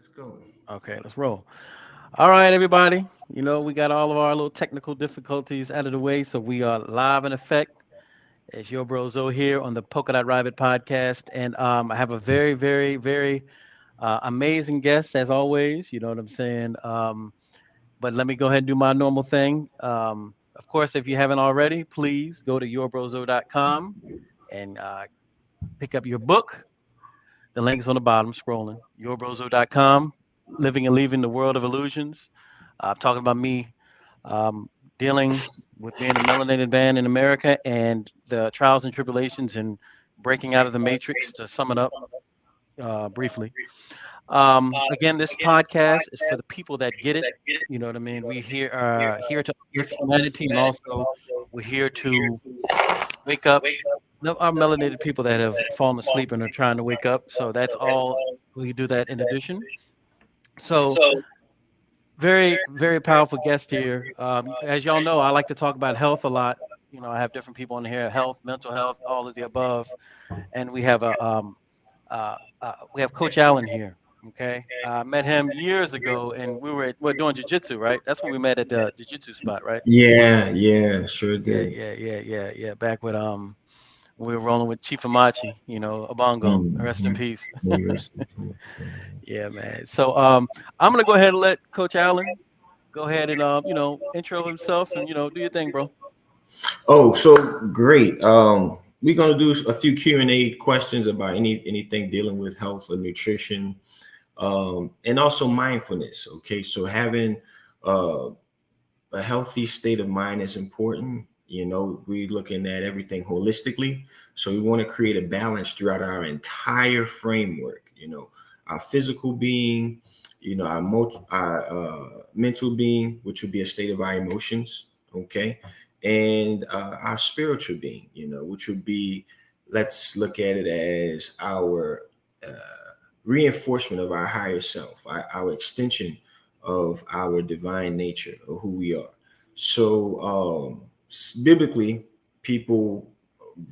Let's go. Okay, let's roll. All right, everybody. We got all of our little technical difficulties out of the way, so we are live in effect. It's your bro Zoe here on the Polka Dot Rabbit podcast, and I have a very, very, very amazing guest as always. You know what I'm saying? But let me go ahead and do my normal thing. Of course, if you haven't already, please go to yourbrozo.com and pick up your book. The link is on the bottom, scrolling. Yourbrozo.com, Living and Leaving the World of Illusions. Talking about me um, dealing with being a melanated man in America and the trials and tribulations and breaking out of the matrix, to sum it up briefly. Again, this podcast is for the people that get it. You know what I mean? We here to uplift humanity, and also we're here to wake up our melanated people that have fallen asleep and are trying to wake up. So that's all. We do that in addition. So very, very powerful guest here. As y'all know, I like to talk about health a lot. I have different people on here: health, mental health, all of the above. And we have Coach Allen here. Okay, I met him years ago, and we're doing jujitsu, right? That's when we met at the jujitsu spot, right? Yeah, yeah, sure Yeah, did. yeah, yeah, yeah, yeah. Back with when we were rolling with Chief Amachi, a bongo. Rest in Mm-hmm. peace. May you rest in peace. Yeah, man. So I'm gonna go ahead and let Coach Allen go ahead and intro himself and do your thing, bro. Oh, so great. We're gonna do a few Q&A questions about anything dealing with health or nutrition, and also mindfulness. Okay, so having uh, a healthy state of mind is important. We're looking at everything holistically. So we want to create a balance throughout our entire framework, our physical being, our mental being, which would be a state of our emotions, okay? And our spiritual being, which would be, let's look at it as our uh, reinforcement of our higher self, our extension of our divine nature or who we are. So, biblically, people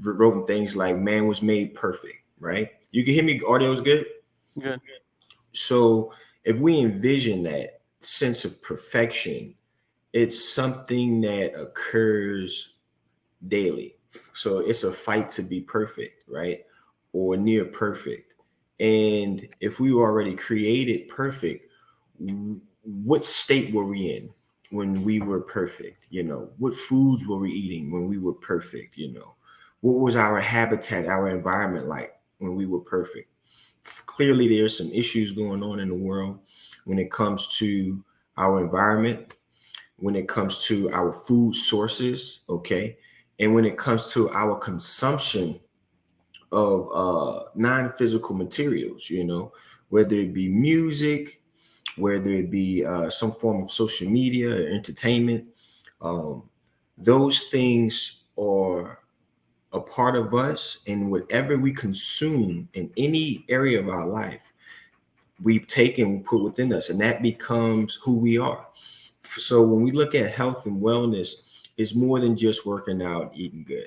wrote things like man was made perfect, right? You can hear me, audio is good. Good. So, if we envision that sense of perfection, it's something that occurs daily. So, it's a fight to be perfect, right? Or near perfect. And if we were already created perfect, what state were we in when we were perfect? What foods were we eating when we were perfect? What was our habitat, our environment like when we were perfect? Clearly, there's some issues going on in the world when it comes to our environment, when it comes to our food sources, okay, and when it comes to our consumption of non-physical materials, whether it be music, whether it be some form of social media or entertainment. um, those things are a part of us, and whatever we consume in any area of our life, we take and put within us, and that becomes who we are. So when we look at health and wellness, it's more than just working out, eating good.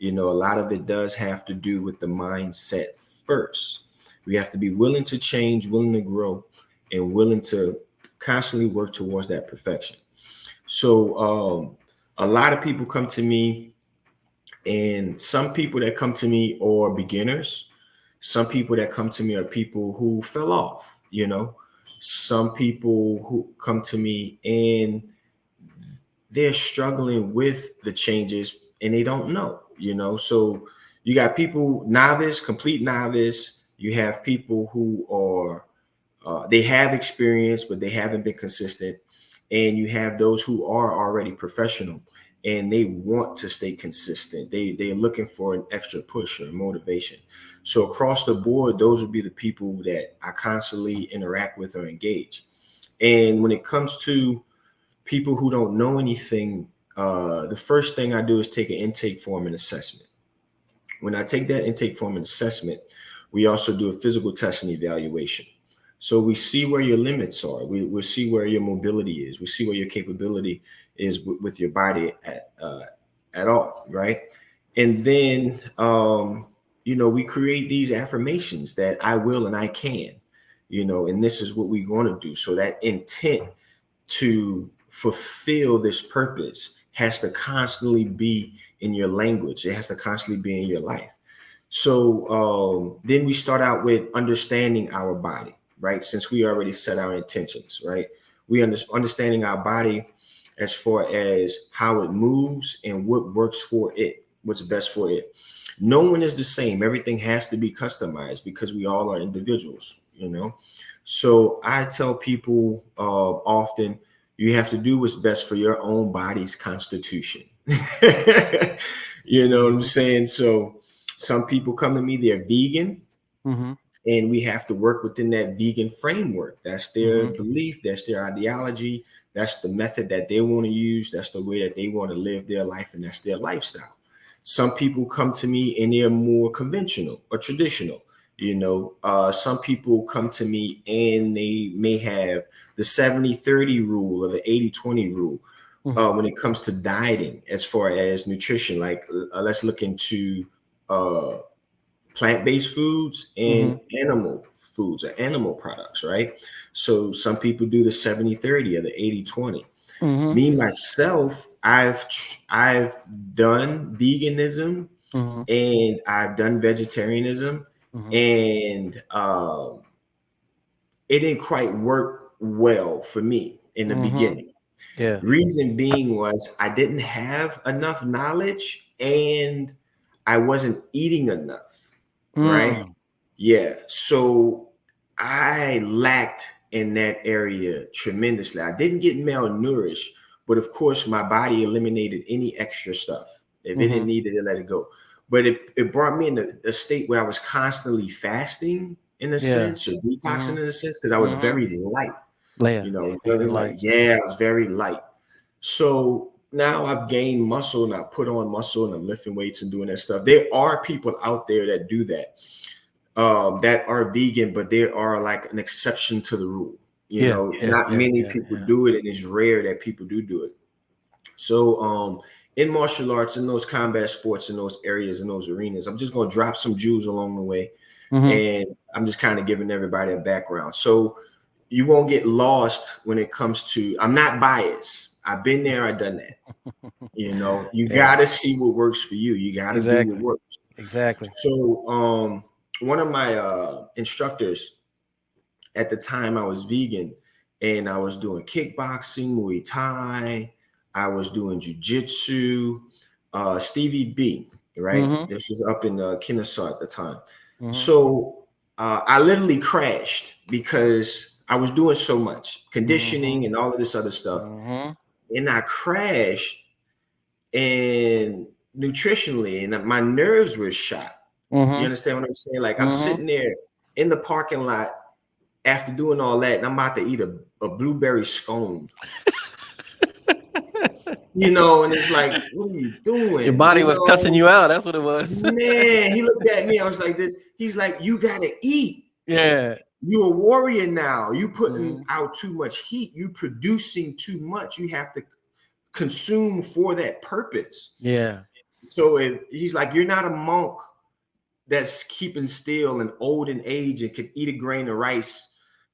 A lot of it does have to do with the mindset first. We have to be willing to change, willing to grow, and willing to constantly work towards that perfection. So a lot of people come to me, and some people that come to me are beginners. Some people that come to me are people who fell off. Some people who come to me and they're struggling with the changes and they don't know. So you got people novice, complete novice. You have people who are they have experience but they haven't been consistent, and you have those who are already professional and they want to stay consistent. They're looking for an extra push or motivation. So across the board, those would be the people that I constantly interact with or engage. And when it comes to people who don't know anything, the first thing I do is take an intake form and assessment. When I take that intake form and assessment, we also do a physical test and evaluation. So we see where your limits are. We see where your mobility is. We see where your capability is with your body at all, right? And then we create these affirmations that I will and I can. and this is what we're going to do. So that intent to fulfill this purpose has to constantly be in your language. It has to constantly be in your life. So then we start out with understanding our body, right? Since we already set our intentions, right? We understanding our body as far as how it moves and what works for it, what's best for it. No one is the same. Everything has to be customized because we all are individuals. So I tell people often, you have to do what's best for your own body's constitution. You know what I'm Mm-hmm. saying? So some people come to me, they're vegan, Mm-hmm. and we have to work within that vegan framework. That's their Mm-hmm. belief, that's their ideology, that's the method that they want to use, that's the way that they want to live their life, and that's their lifestyle. Some people come to me and they're more conventional or traditional. Some people come to me and they may have the 70-30 rule or the 80-20 rule Mm-hmm. when it comes to dieting, as far as nutrition. Like, let's look into uh, plant-based foods and Mm-hmm. animal foods or animal products, right? So some people do the 70-30 or the 80-20. Mm-hmm. Me myself, I've done veganism Mm-hmm. and I've done vegetarianism, Mm-hmm. and it didn't quite work well for me in the Mm-hmm. beginning. Yeah. Reason being was I didn't have enough knowledge and I wasn't eating enough, right? Mm. Yeah. So I lacked in that area tremendously. I didn't get malnourished, but of course, my body eliminated any extra stuff. If it didn't Mm-hmm. need it, it let it go. But it brought me in a state where I was constantly fasting in a Yeah. sense, or detoxing Mm-hmm. in a sense, because I was Mm-hmm. very light. Yeah. Very Very light. light. Yeah, I was very light. So now I've gained muscle and I put on muscle and I'm lifting weights and doing that stuff. There are people out there that do that are vegan, but there are like an exception to the rule. Yeah. Yeah. Not Yeah. many Yeah. people Yeah. do it, and it's rare that people do it. So in martial arts, in those combat sports, in those areas, in those arenas, I'm just going to drop some jewels along the way, Mm-hmm. and I'm just kind of giving everybody a background. So you won't get lost when it comes to, I'm not biased. I've been there, I've done that. You Yeah. got to see what works for you. You got to do what Exactly. works. Exactly. So one of my instructors at the time, I was vegan, and I was doing kickboxing, Muay Thai, I was doing jujitsu, Stevie B, right? Mm-hmm. This was up in Kennesaw at the time. Mm-hmm. So I literally crashed because I was doing so much conditioning Mm-hmm. and all of this other stuff. Mm-hmm. And I crashed, and nutritionally, and my nerves were shot. You Mm-hmm. understand what I'm saying? Like, I'm Mm-hmm. sitting there in the parking lot after doing all that, and I'm about to eat a blueberry scone, and it's like, what are you Your doing? body was cussing you out. That's what it was. Man, he looked at me. I was like this. He's like, you gotta eat. Yeah. You're a warrior now. You putting Mm-hmm. out too much heat. You producing too much. You have to consume for that purpose. Yeah. So he's like, you're not a monk that's keeping still and old in age and can eat a grain of rice.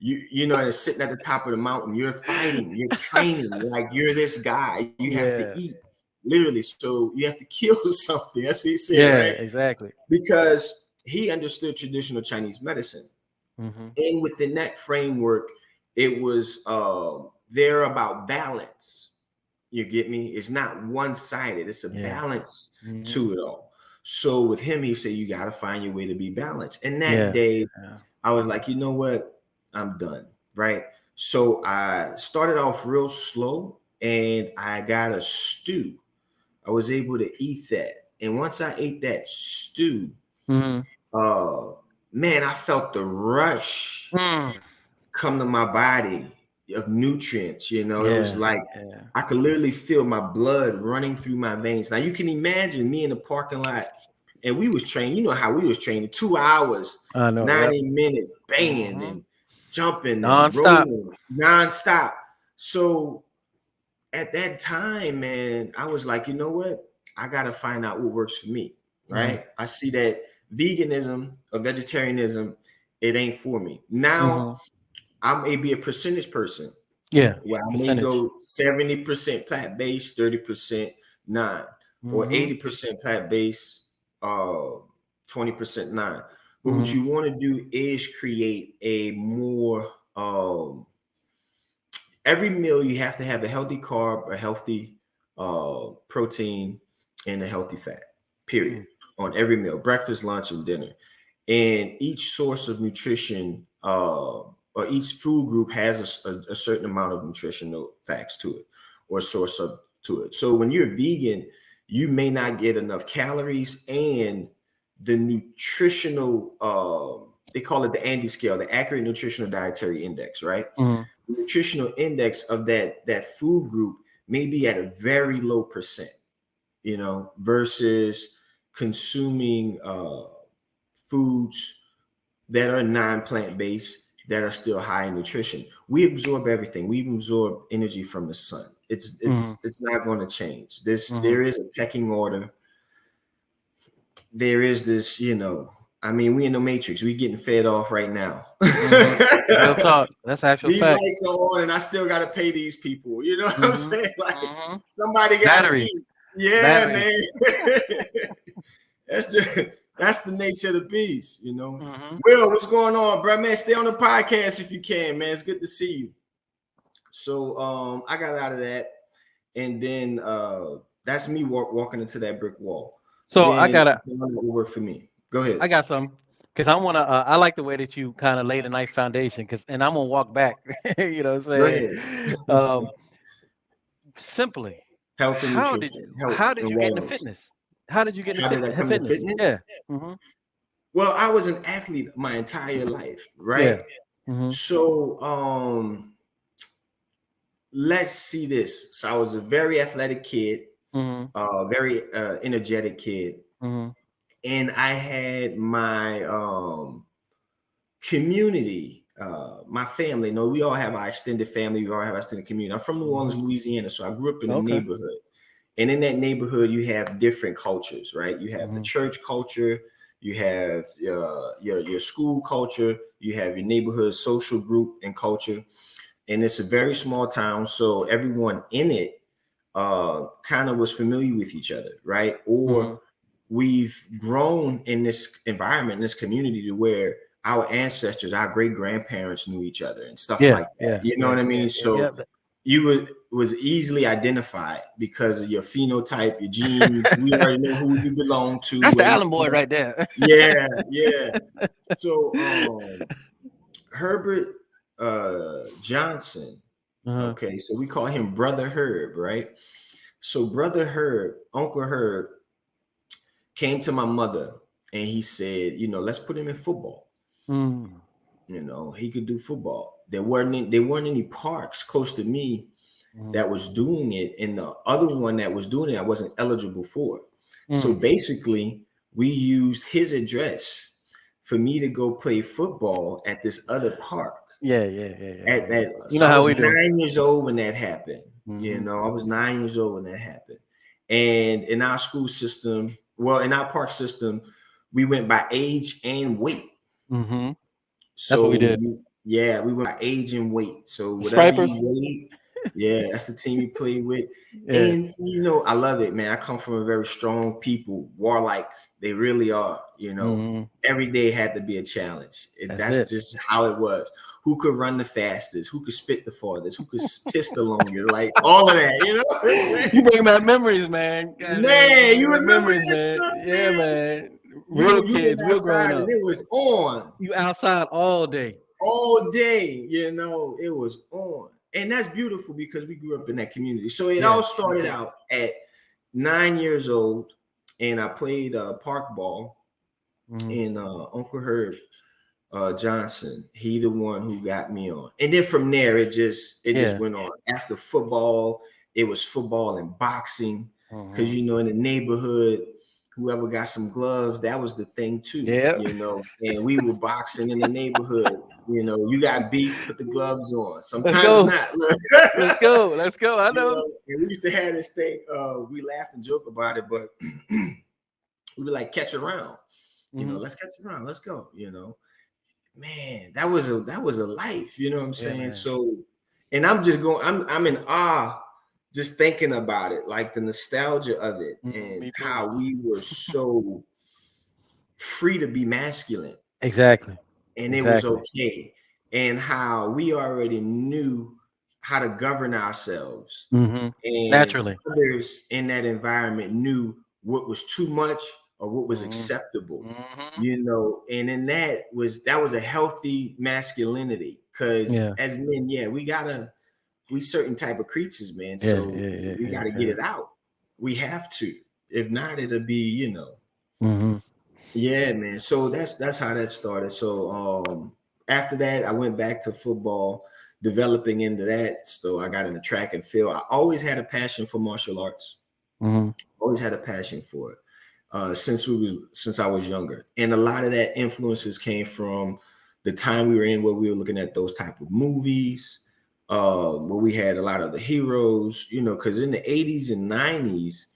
And sitting at the top of the mountain. You're fighting, you're training, like you're this guy. You have to Yeah. eat, literally. So you have to kill something. That's what he said, Yeah. right? Exactly. Because he understood traditional Chinese medicine. Mm-hmm. And within that framework, it was there about balance. You get me? It's not one-sided. It's a Yeah. balance Mm-hmm. to it all. So with him, he said, you got to find your way to be balanced. And that Yeah. day, Yeah. I was like, you know what? I'm done. Right. So I started off real slow and I got a stew. I was able to eat that. And once I ate that stew, Mm-hmm. uh, man, I felt the rush Mm. come to my body of nutrients. It was Yeah. like Yeah. I could literally feel my blood running through my veins. Now you can imagine me in the parking lot, and we was trained. You know how we was training: 2 hours, I know. Yep. 90 minutes, banging Mm-hmm. and jumping and Non-stop. rolling nonstop. So at that time, man, I was like, you know what? I got to find out what works for me. Mm-hmm. Right? I see that veganism or vegetarianism it ain't for me. Now Mm-hmm. I may be a percentage person Yeah. where I may Percentage. go 70% plant-based, 30% non, or Mm-hmm. 80% plant-based, uh, 20% non. But what Mm-hmm. you want to do is create a more every meal you have to have a healthy carb, a healthy protein, and a healthy fat. Period. On every meal, breakfast, lunch, and dinner. And each source of nutrition or each food group has a certain amount of nutritional facts to it or source of to it. So when you're vegan, you may not get enough calories and the nutritional they call it the Andy scale, the accurate nutritional dietary index, right? Mm-hmm. The nutritional index of that food group may be at a very low percent, versus consuming foods that are non-plant based that are still high in nutrition. We absorb everything. We absorb energy from the sun. It's Mm-hmm. it's it's not going to change. This Mm-hmm. there is a pecking order. There is this, I mean, we in the matrix. We getting fed off right now. Mm-hmm. Real talk. That's actual These fact. lights are on and I still gotta pay these people. You know what I'm Mm-hmm. saying? Like Mm-hmm. somebody gotta Battery. eat. Yeah, Battery. man. That's just that's the nature of the beast. Mm-hmm. Will, what's going on, bro? Man, stay on the podcast if you can, man. It's good to see you. So I got out of that, and then that's me walking into that brick wall. So Then it will work for me. Go ahead. I got some because I want to. I like the way that you kind of laid a nice foundation. And I'm gonna walk back. You know what I'm Go saying? ahead. Um, Simply, Health and nutrition, health how did and you get into wellness. fitness? How did you get into How did I come to fitness? fitness? Yeah. Mm-hmm. Well, I was an athlete my entire life, right? Yeah. Mm-hmm. So let's see this. So I was a very athletic kid, Mm-hmm. very energetic kid, Mm-hmm. and I had my community, my family. No, we all have our extended family. We all have our extended community. I'm from New Orleans, Mm-hmm. Louisiana, so I grew up in a Okay. neighborhood. And in that neighborhood, you have different cultures, right? You have the Mm-hmm. church culture, you have your school culture, you have your neighborhood social group and culture, and it's a very small town, so everyone in it kind of was familiar with each other, right? Mm-hmm. Or we've grown in this environment, in this community, to where our ancestors, our great grandparents knew each other and stuff Yeah. like that. Yeah. You know Yeah. what I Yeah. mean? Yeah. Yeah. So you was easily identified because of your phenotype, your genes. We already know who you belong to, That's the where you're Allen boy from. right there. Yeah, yeah. So Herbert Johnson. Uh-huh. Okay, so we call him Brother Herb, right? So Brother Herb, Uncle Herb, came to my mother and he said, let's put him in football. Mm-hmm. He could do football. There weren't any parks close to me that was doing it, and the other one that was doing it, I wasn't eligible for. So Mm-hmm. basically, we used his address for me to go play football at this other park. Yeah. Yeah. Yeah. Yeah. At Yeah. that, You so know I how was we do. 9 years old when that happened. Mm-hmm. I was 9 years old when that happened. And in our school system, well, in our park system, we went by age and weight. Mm-hmm. That's what we So did. yeah, we went by age and weight. So The whatever you stripers. weigh, yeah, that's the team you play with. Yeah. And I love it, man. I come from a very strong people, warlike. They really are. Mm-hmm. Every day had to be a challenge. That's That's it. just how it was. Who could run the fastest? Who could spit the farthest? Who could piss the longest? Like all of that. You know what I'm saying? You bring back memories, man. God dang, you Man, bring you back remember memories, that man. stuff, Yeah, man? man. Real You went kids, real growing outside and up. it was on You outside all day. all day, it was on. And that's beautiful because we grew up in that community. So it Yeah. all started out at 9 years old, and I played park ball, Mm-hmm. and Uncle Herb Johnson, he the one who got me on. And then from there, it just Yeah. went on. After football, it was football and boxing. Because Mm-hmm. in the neighborhood, whoever got some gloves, that was the thing too, Yeah. and we were boxing in the neighborhood. You got beef, put the gloves on. Let's Sometimes go. not. Let's go. Let's go. I know. And we used to have this thing, we laugh and joke about it, but we would like catch around, Mm-hmm. let's catch around, let's go, man, that was a life, you know what I'm Yeah, saying? man. So, and I'm just going, I'm in awe just thinking about it, like the nostalgia of it and Me too. how we were so free to be masculine Exactly. and it was Exactly. okay, and how we already knew how to govern ourselves, Hmm. and Naturally. others in that environment knew what was too much or what was Hmm. acceptable, Hmm. you know, and in that was a healthy masculinity, because Yeah. as men, yeah, we certain type of creatures, man, Yeah. so Yeah. Yeah. we got Yeah. to get Yeah. it out. We have to. If not, it'll be, you know. Hmm. Yeah, man. So that's how that started. So after that, I went back to football, developing into that. So I got into track and field. I always had a passion for martial arts. Hmm. Always had a passion for it. Since I was younger. And a lot of that influences came from the time we were in, where we were looking at those type of movies, where we had a lot of the heroes, you know, because in the 80s and 90s,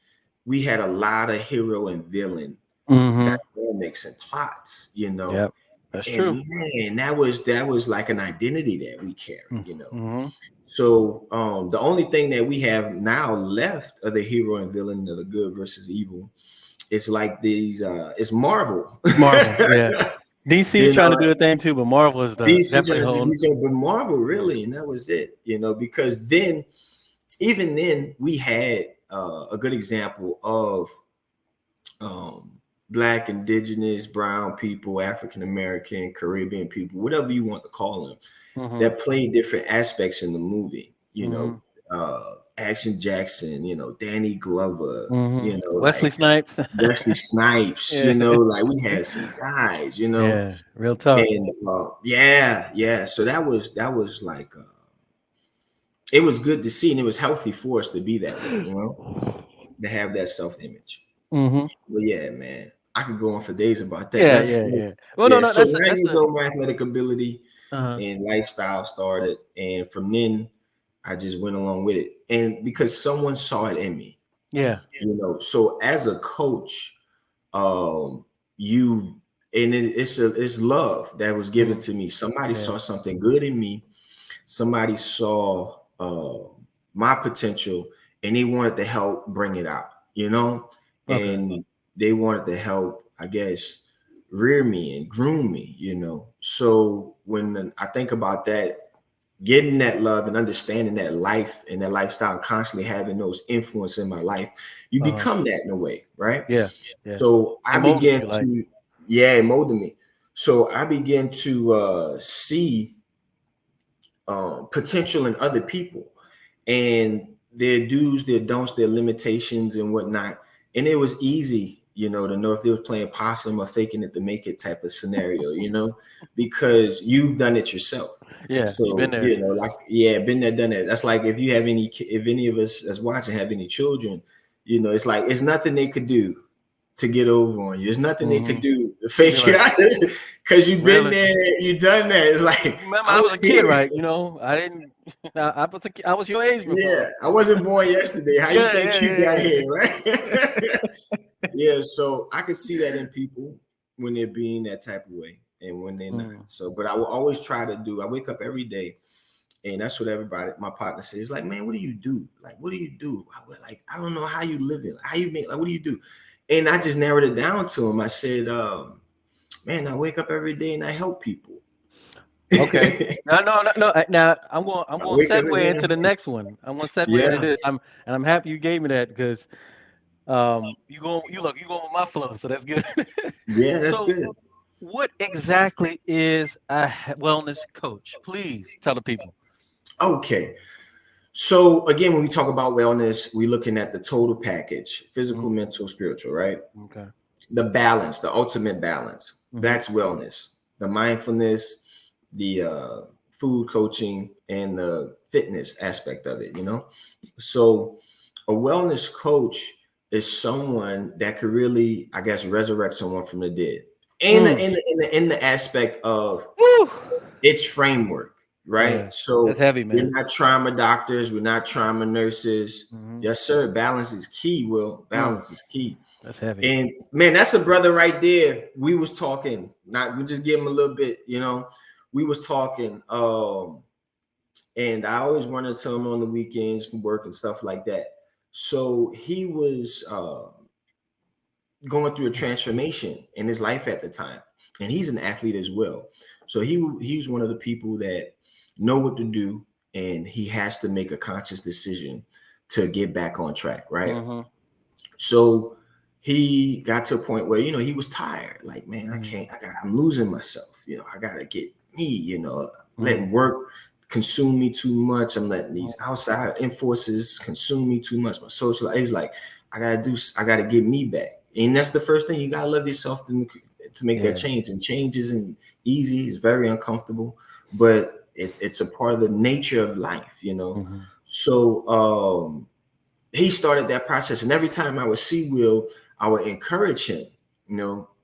we had a lot of hero and villain Hmm. dynamics and plots, you know. Yep. That's true. And man, that was like an identity that we carry, you know. Hmm. So the only thing that we have now left of the hero and villain, of the good versus evil, it's like these it's Marvel. Marvel. Yeah. DC is You trying know, to do a thing too, but Marvel is the DC definitely trying to do holding. these but Marvel Yeah. really, and that was it, you know, because then even then we had a good example of um black, indigenous, brown people, African American, Caribbean people, whatever you want to call them, Hmm. that played different aspects in the movie, you know. Hmm. Action Jackson, you know, Danny Glover, Hmm. you know, Wesley like Snipes. Wesley Snipes, Yeah. you know, like we had some guys, you know, Yeah. Real talk. and yeah, yeah. So that was like it was good to see, and it was healthy for us to be that way, you know, to have that self image. Hmm. But yeah, man, I could go on for days about that. Yeah. Let's Yeah. let, Yeah. Well, no, yeah. no. So That's 9 years the. old, my athletic ability Uh-huh. and lifestyle started, and from then I just went along with it, and because someone saw it in me, Yeah. you know. So as a coach, you and it's love that was given Hmm. to me. Somebody Yeah. saw something good in me. Somebody saw my potential, and they wanted to help bring it out, you know, Okay. and they wanted to help, I guess, rear me and groom me, you know. So when I think about that, getting that love and understanding that life and that lifestyle, constantly having those influence in my life, you Uh-huh. become that in a way, right? Yeah. Yeah. So I It molded began you like. to, yeah, it molded me. So I began to see potential in other people and their do's, their don'ts, their limitations and whatnot. And it was easy, you know, to know if they was playing possum or faking it to make it type of scenario, you know, because you've done it yourself. Yeah. You've been So, there. you know, like, yeah, been there, done that. That's like if you have if any of us that's watching have any children, you know, it's like, it's nothing they could do to get over on you. There's nothing they Hmm. could do to You're fake you like, out because you've been really? there, you've done that. It's like, Remember, I I was was a kid, here. right? You know, I didn't. I was I was your age before. Yeah, I wasn't born yesterday. How you Yeah, think yeah, you got yeah, here, yeah. right? Yeah, so I could see that in people when they're being that type of way and when they're not. Mm. So, but I will always try to do. I wake up every day, and that's what everybody, my partner says, like, man, what do you do? Like, what do you do? Like, I don't know how you live it. How you make? Like, what do you do? And I just narrowed it down to him. I said, man, I wake up every day and I help people. Okay. I No, no, no, no. Now I'm going to wake up segue every into day. the next one. I'm going to segue into Yeah, this. I'm happy you gave me that because you going with my flow, so that's good. yeah, that's So, good. what exactly is a wellness coach? Please tell the people. Okay. So again, when we talk about wellness, we're looking at the total package: physical, Mm. mental, spiritual, right? Okay. The balance, the ultimate balance. Hmm. That's wellness. The mindfulness, the food coaching, and the fitness aspect of it, you know? So a wellness coach is someone that could really, I guess, resurrect someone from the dead. And Mm. in the aspect of Woo. its framework, right? Yeah. That's So heavy, we're man. not trauma doctors, we're not trauma nurses. Hmm. Yes, sir. Balance is key. Will Mm, balance is key. that's heavy. And man, that's a brother right there. We was talking. Not we just give him a little bit. We was talking. And I always wanted to tell him on the weekends from work and stuff like that. So he was going through a transformation in his life at the time, and he's an athlete as well. So he's one of the people that know what to do, and he has to make a conscious decision to get back on track, right? Hmm. So he got to a point where he was tired. Like, man, I Hmm. can't. I'm losing myself. I gotta get me. Hmm. Letting work consume me too much. I'm letting these outside influences consume me too much. My social life. It was like I gotta get me back. And that's the first thing. You gotta love yourself to make that Yeah. change. And change isn't easy. It's very uncomfortable, but it's a part of the nature of life. Hmm. So he started that process. And every time I would see Will, I would encourage him,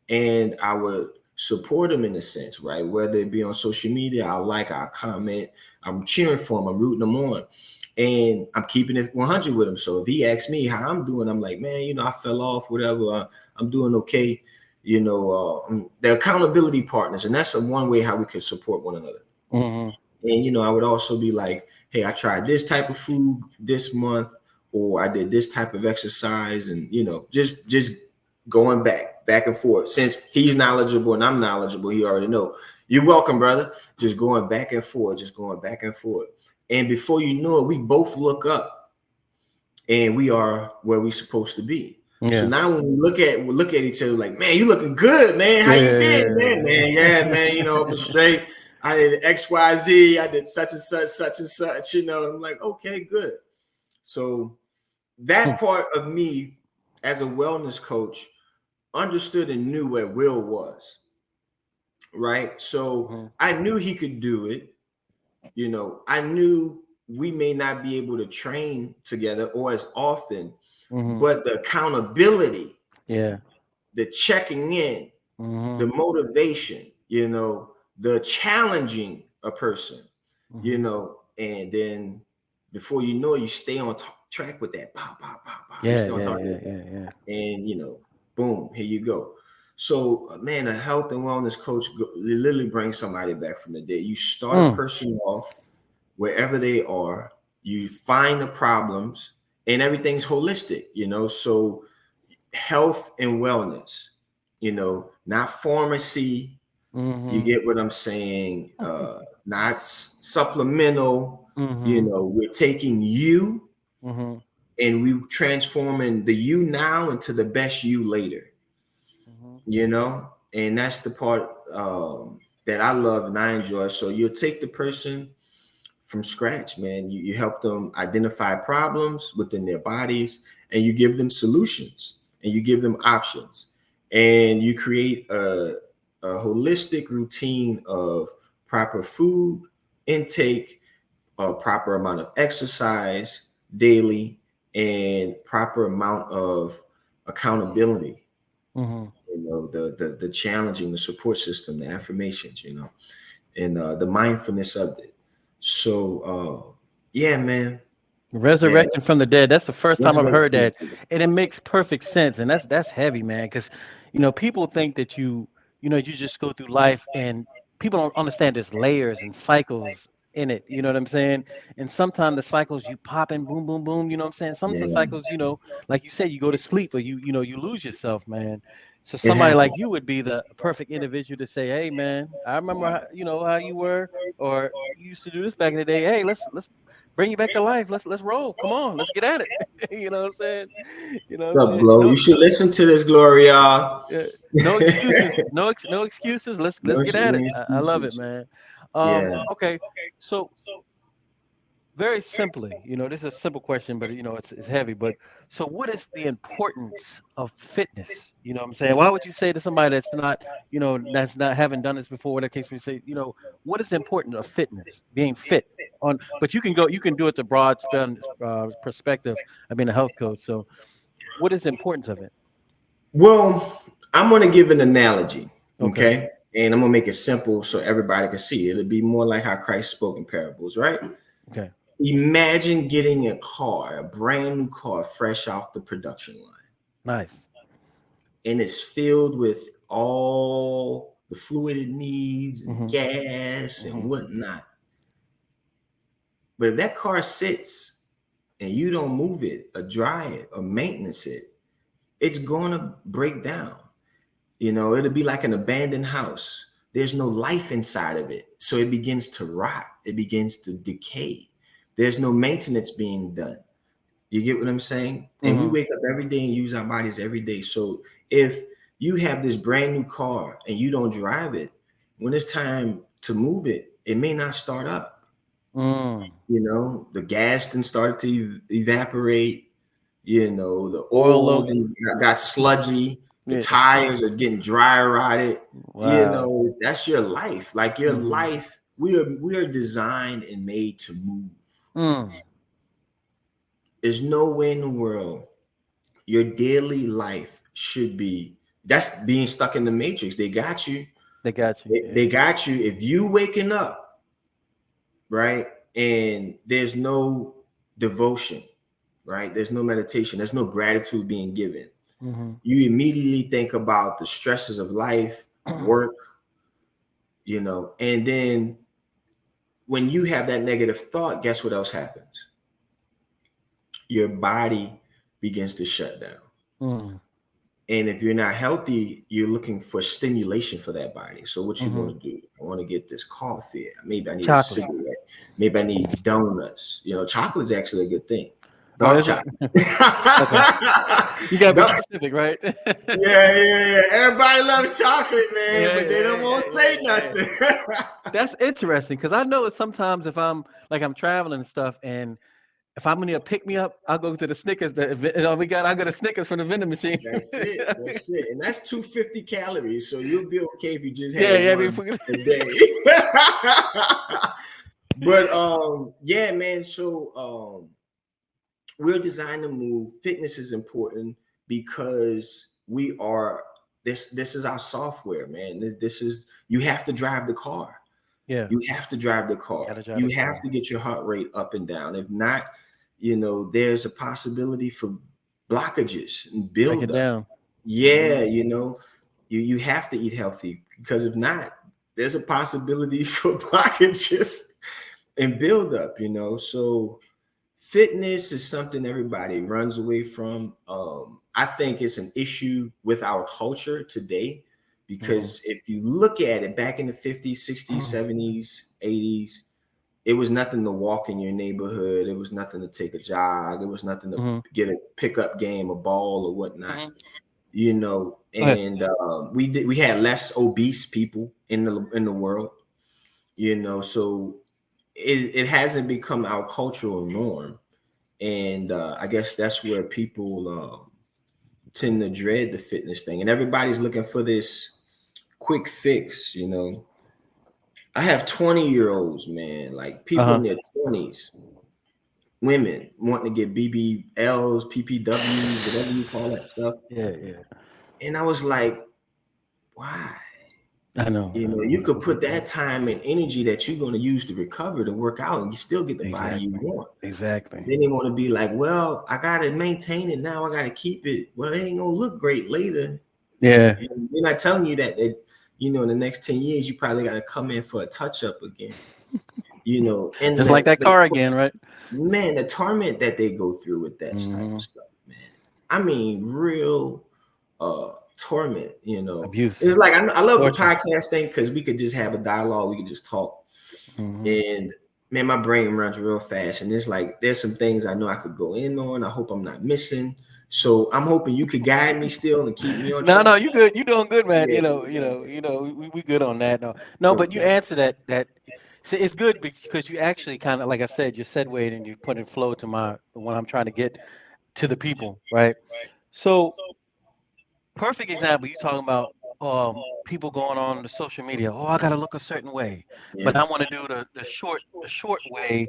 and I would support him in a sense, right? Whether it be on social media, I'll comment, I'm cheering for him, I'm rooting him on. And I'm keeping it 100 with him. So if he asks me how I'm doing, I'm like, man, I fell off, whatever. I'm doing okay. The accountability partners. And that's one way how we can support one another. Hmm. And I would also be like, hey, I tried this type of food this month, or I did this type of exercise, and just going back and forth. Since he's knowledgeable and I'm knowledgeable, he already know. You're welcome, brother. Just going back and forth, just going back and forth. And before you know it, we both look up and we are where we're supposed to be. So Yeah. now when we look at each other like, man, you looking good, man. How Yeah. you been, Yeah. man? Man, yeah, man. I've been straight. I did XYZ. I did such and such, such and such. I'm like, okay, good. So Yeah. that part of me as a wellness coach understood and knew where Will was, right? So Hmm. I knew he could do it. I knew we may not be able to train together or as often, Hmm. but the accountability, Yeah. the checking in, Hmm. the motivation, the challenging a person, Hmm. and then before you know it, you stay on track with that. Pow, pow, pow, pow. You Yeah. stay on Yeah. target Yeah. with that. Yeah. Yeah. And, boom, here you go. So, man, a health and wellness coach literally brings somebody back from the dead. You start a Mm. person off wherever they are, you find the problems, and everything's holistic. So health and wellness, not pharmacy. You Hmm. get what I'm saying? Not supplemental. Hmm. We're taking you Hmm. and we transforming the you now into the best you later. Hmm. And that's the part that I love and I enjoy. So you'll take the person from scratch, man. You help them identify problems within their bodies, and you give them solutions, and you give them options, and you create a holistic routine of proper food intake, a proper amount of exercise daily, and proper amount of accountability. Hmm. The challenging, the support system, the affirmations, and the mindfulness of it. So, yeah, man. Yeah, Resurrecting from the dead. That's the first time I've resurrected heard from that, the dead. and it makes perfect sense. And that's heavy, man. Because people think that you just go through life, and people don't understand there's layers and cycles in it. You know what I'm saying? And sometimes the cycles you pop in, boom, boom, boom. You know what I'm saying? Some of the Yeah, cycles, like you said, you go to sleep or you lose yourself, man. So it somebody like happened. you would be the perfect individual to say, "Hey, man, I remember how you were, or you used to do this back in the day. Hey, let's bring you back to life. Let's roll. Come on, let's get at it." You know what I'm saying? You know what I'm What's up, saying? Glow? No, You should listen to this, Gloria. no excuses. No excuses. Let's No get at it. I love it, excuses. man. Yeah. Okay. So very simply, this is a simple question, but it's heavy. But so what is the importance of fitness? You know what I'm saying? Why would you say to somebody that's not haven't done this before, whatever case we say, what is the importance of fitness? Being fit but you can do it the broad span perspective of being a health coach. So what is the importance of it? Well, I'm going to give an analogy, Okay. okay? And I'm gonna make it simple so everybody can see. It'll be more like how Christ spoke in parables, right? Okay. Imagine getting a car, a brand new car, fresh off the production line, Nice. and it's filled with all the fluid it needs and Mm-hmm. gas and Mm-hmm. whatnot. But if that car sits and you don't move it or dry it or maintenance it, it's gonna break down. It'll be like an abandoned house. There's no life inside of it. So it begins to rot, it begins to decay. There's no maintenance being done. You get what I'm saying? And we Mm-hmm. wake up every day and use our bodies every day. So if you have this brand new car and you don't drive it, when it's time to move it, it may not start up. Mm. The gas then started to evaporate. The Oil oil low. then got sludgy. The Yeah. tires are getting dry rotted. Wow. That's your life. Like your Mm-hmm. life, we are designed and made to move. Mm. There's no way in the world your daily life should be. That's being stuck in the matrix. They got you. They got you. They Yeah. got you. If you waking up, right, and there's no devotion, right? There's no meditation. There's no gratitude being given. Mm-hmm. You immediately think about the stresses of life, work, and then when you have that negative thought, guess what else happens? Your body begins to shut down. Mm. And if you're not healthy, you're looking for stimulation for that body. So what you Mm-hmm. want to do? I want to get this coffee. Maybe I need a Chocolate. cigarette. Maybe I need donuts. Chocolate's actually a good thing. Oh, Dark is it? chocolate. Okay. You gotta be Dark- specific, right? yeah. Everybody loves chocolate, man, Yeah, but they don't want to say yeah. nothing. That's interesting because I know sometimes if I'm traveling and stuff, and if I'm gonna need a pick me up, I'll go to the Snickers. I got a Snickers from the vending machine. That's it. That's it. And that's 250 calories. So you'll be okay if you just Yeah, had yeah. one a day. But yeah, man. So we're designed to move. Fitness is important because we are this is our software, man. This is you have to drive the car. Yeah. You have to drive the car. Gotta drive You the have car. to get your heart rate up and down. If not, there's a possibility for blockages and Break it buildup. down. Yeah, you have to eat healthy because if not, there's a possibility for blockages and buildup. So fitness is something everybody runs away from. I think it's an issue with our culture today because if you look at it back in the 50s, 60s, 70s, 80s, it was nothing to walk in your neighborhood. It was nothing to take a jog. It was nothing to Mm-hmm. get a pickup game, a ball, or whatnot. Mm-hmm. Go ahead. And we had less obese people in the world. So it hasn't become our cultural norm. And I guess that's where people tend to dread the fitness thing, and everybody's looking for this quick fix. I have 20-year-olds, man, like people Uh in their 20s, women wanting to get BBLs, PPWs, whatever you call that stuff. Yeah, yeah. And I was like, why? I know. I You know. could put that time and energy that you're going to use to recover to work out and you still get the body you Exactly. want. Exactly. Then they want to be like, well, I got to maintain it now. I got to keep it. Well, it ain't going to look great later. Yeah. And they're not telling you that, in the next 10 years, you probably got to come in for a touch up again. And Just like that car again, right? man, the torment that they go through with that type of stuff, man. I mean, real torment, Abuse. It's like I love the Torture. podcast thing because we could just have a dialogue, we could just talk. Mm-hmm. And man, my brain runs real fast, and it's like there's some things I know I could go in on. I hope I'm not missing. So I'm hoping you could guide me still and keep me on No, track. no, you good. You doing good, man. Yeah. We good on that. No, but you Okay. answer that. See, it's good because you actually kind of, like I said, you segued and you put in flow to the one I'm trying to get to the people, right? So, perfect example. You talking about people going on the social media. Oh, I gotta look a certain way, Yeah. but I want to do the short way.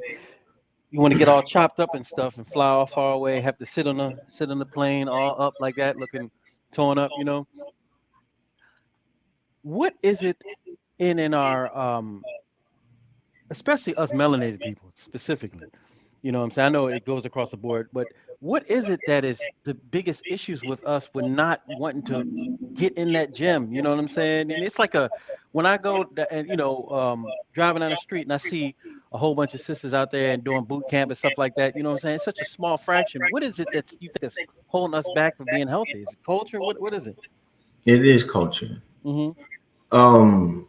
You want to get all chopped up and stuff and fly all far away. Have to sit on the plane all up like that, looking torn up. what is it in our especially us melanated people specifically? You know what I'm saying? I know it goes across the board, but what is it that is the biggest issues with us with not wanting to get in that gym? You know what I'm saying? And it's like a when I go and driving down the street and I see a whole bunch of sisters out there and doing boot camp and stuff like that. You know what I'm saying? It's such a small fraction. What is it that you think is holding us back from being healthy? Is it culture? What is it? It is culture. Mm-hmm. Um,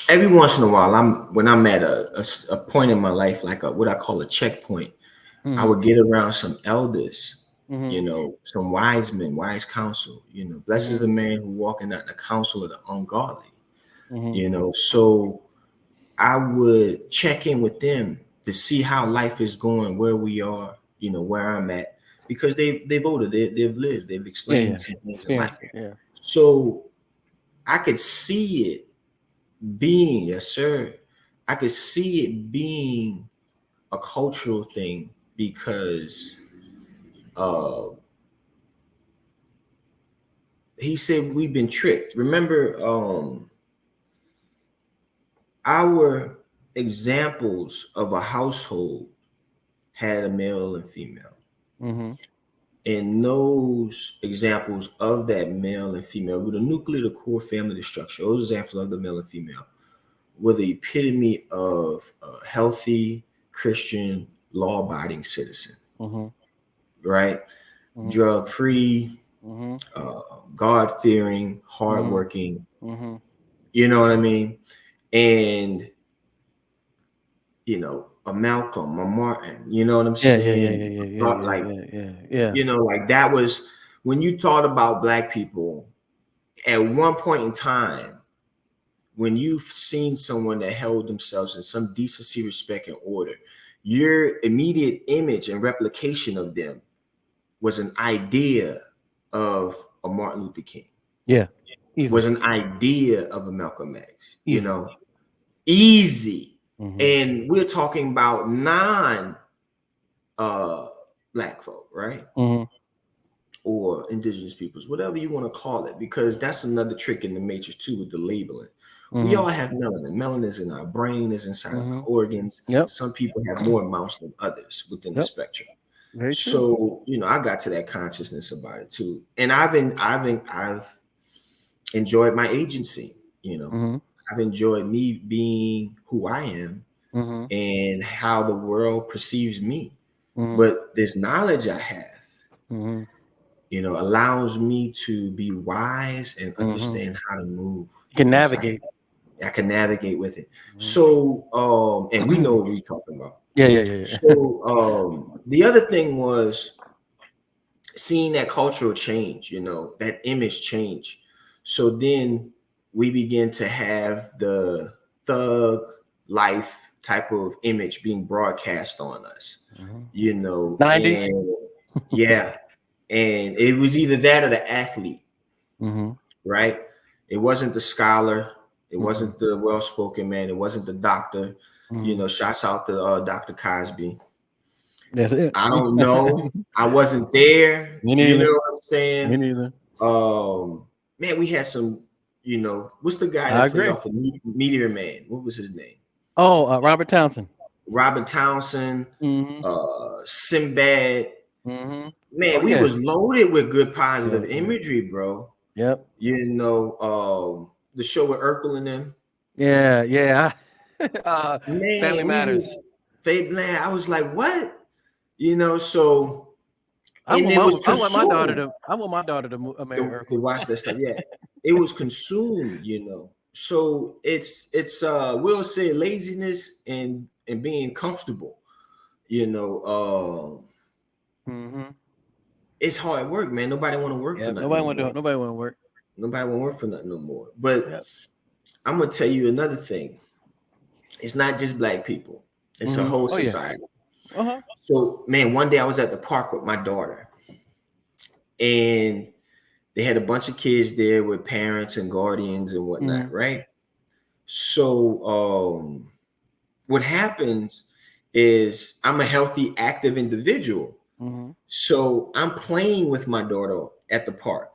every once in a while, when I'm at a point in my life, like what I call a checkpoint, I Mm-hmm. would get around some elders, Mm-hmm. some wise men, wise counsel. Blessed is Mm-hmm. the man who walking not in the counsel of the ungodly. Mm-hmm. So I would check in with them to see how life is going, where we are, where I'm at, because they've older, they've lived, they've Yeah, explained yeah. some things in life. Experience it. Yeah. So I could see it being, yes, sir. I could see it being a cultural thing because uh he said we've been tricked. Remember, our examples of a household had a male and female. Mm-hmm. And those examples of that male and female, with the nuclear, the core family, the structure, those examples of the male and female were the epitome of a healthy Christian law-abiding citizen, Mm-hmm. right? Mm-hmm. Drug-free, Mm-hmm. uh, God-fearing, Mm-hmm. hardworking. Mm-hmm. You know what I mean? And a Malcolm, a Martin. You know what I'm Yeah, yeah, yeah, saying? yeah, yeah, yeah, But yeah, like, yeah, yeah, yeah. like that was when you thought about Black people at one point in time, when you've seen someone that held themselves in some decency, respect, and order, your immediate image and replication of them was an idea of a Martin Luther King, Yeah. was Easily. an idea of a Malcolm X, Easy. easy. Mm-hmm. And we're talking about non uh Black folk, right? Mm-hmm. Or indigenous peoples, whatever you want to call it, because that's another trick in the matrix too with the labeling. We Mm-hmm. all have melanin. Melanin is in our brain, is inside of our Mm-hmm. organs. Yep. Some people have more amounts than others within the Yep. spectrum. Very true. So, I got to that consciousness about it too. And I've enjoyed my agency, Mm-hmm. I've enjoyed me being who I am Mm-hmm. and how the world perceives me. Mm-hmm. But this knowledge I have, Mm-hmm. allows me to be wise and Mm-hmm. understand how to move You can inside. navigate. I can navigate with it. Mm-hmm. So, and we know what we're talking about. Yeah, yeah, yeah, yeah. So, the other thing was seeing that cultural change, that image change. So then we begin to have the thug life type of image being broadcast on us, Mm-hmm. '90s. and yeah, and it was either that or the athlete, Mm-hmm. right? It wasn't the scholar, it Mm-hmm. wasn't the well-spoken man, it wasn't the doctor. Mm-hmm. Shouts out to Dr. Cosby. That's it. I don't know. I wasn't there. Me You know neither. what I'm Me saying? neither. Man, we had some. What's the guy I that played agree. off of Meteor Man? What was his name? Oh, Robert Townsend. Robert Townsend, Mm-hmm. Sinbad. Mm-hmm. Man, Oh we yeah. was loaded with good Yeah. positive Yeah. imagery, bro. Yep. The show with Urkel and them. Yeah. Yeah. Family Man, we Matters. was Faye Bland. I was like, what? So I and want it my was I want my daughter consumed to marry to Urkel. watch that stuff. Yeah, it was consumed. So it's we'll say laziness and being comfortable. You know, Mm-hmm. it's hard work, man. Nobody want to work for Yep. nothing no more. Nobody want to work. Nobody want to work for nothing no more. But Yep. I'm gonna tell you another thing. It's not just Black people. It's a Mm-hmm. whole Oh yeah. society. Uh-huh. So, man, one day I was at the park with my daughter, and they had a bunch of kids there with parents and guardians and Mm-hmm. whatnot, right? So, what happens is I'm a healthy, active individual. Mm-hmm. So I'm playing with my daughter at the park,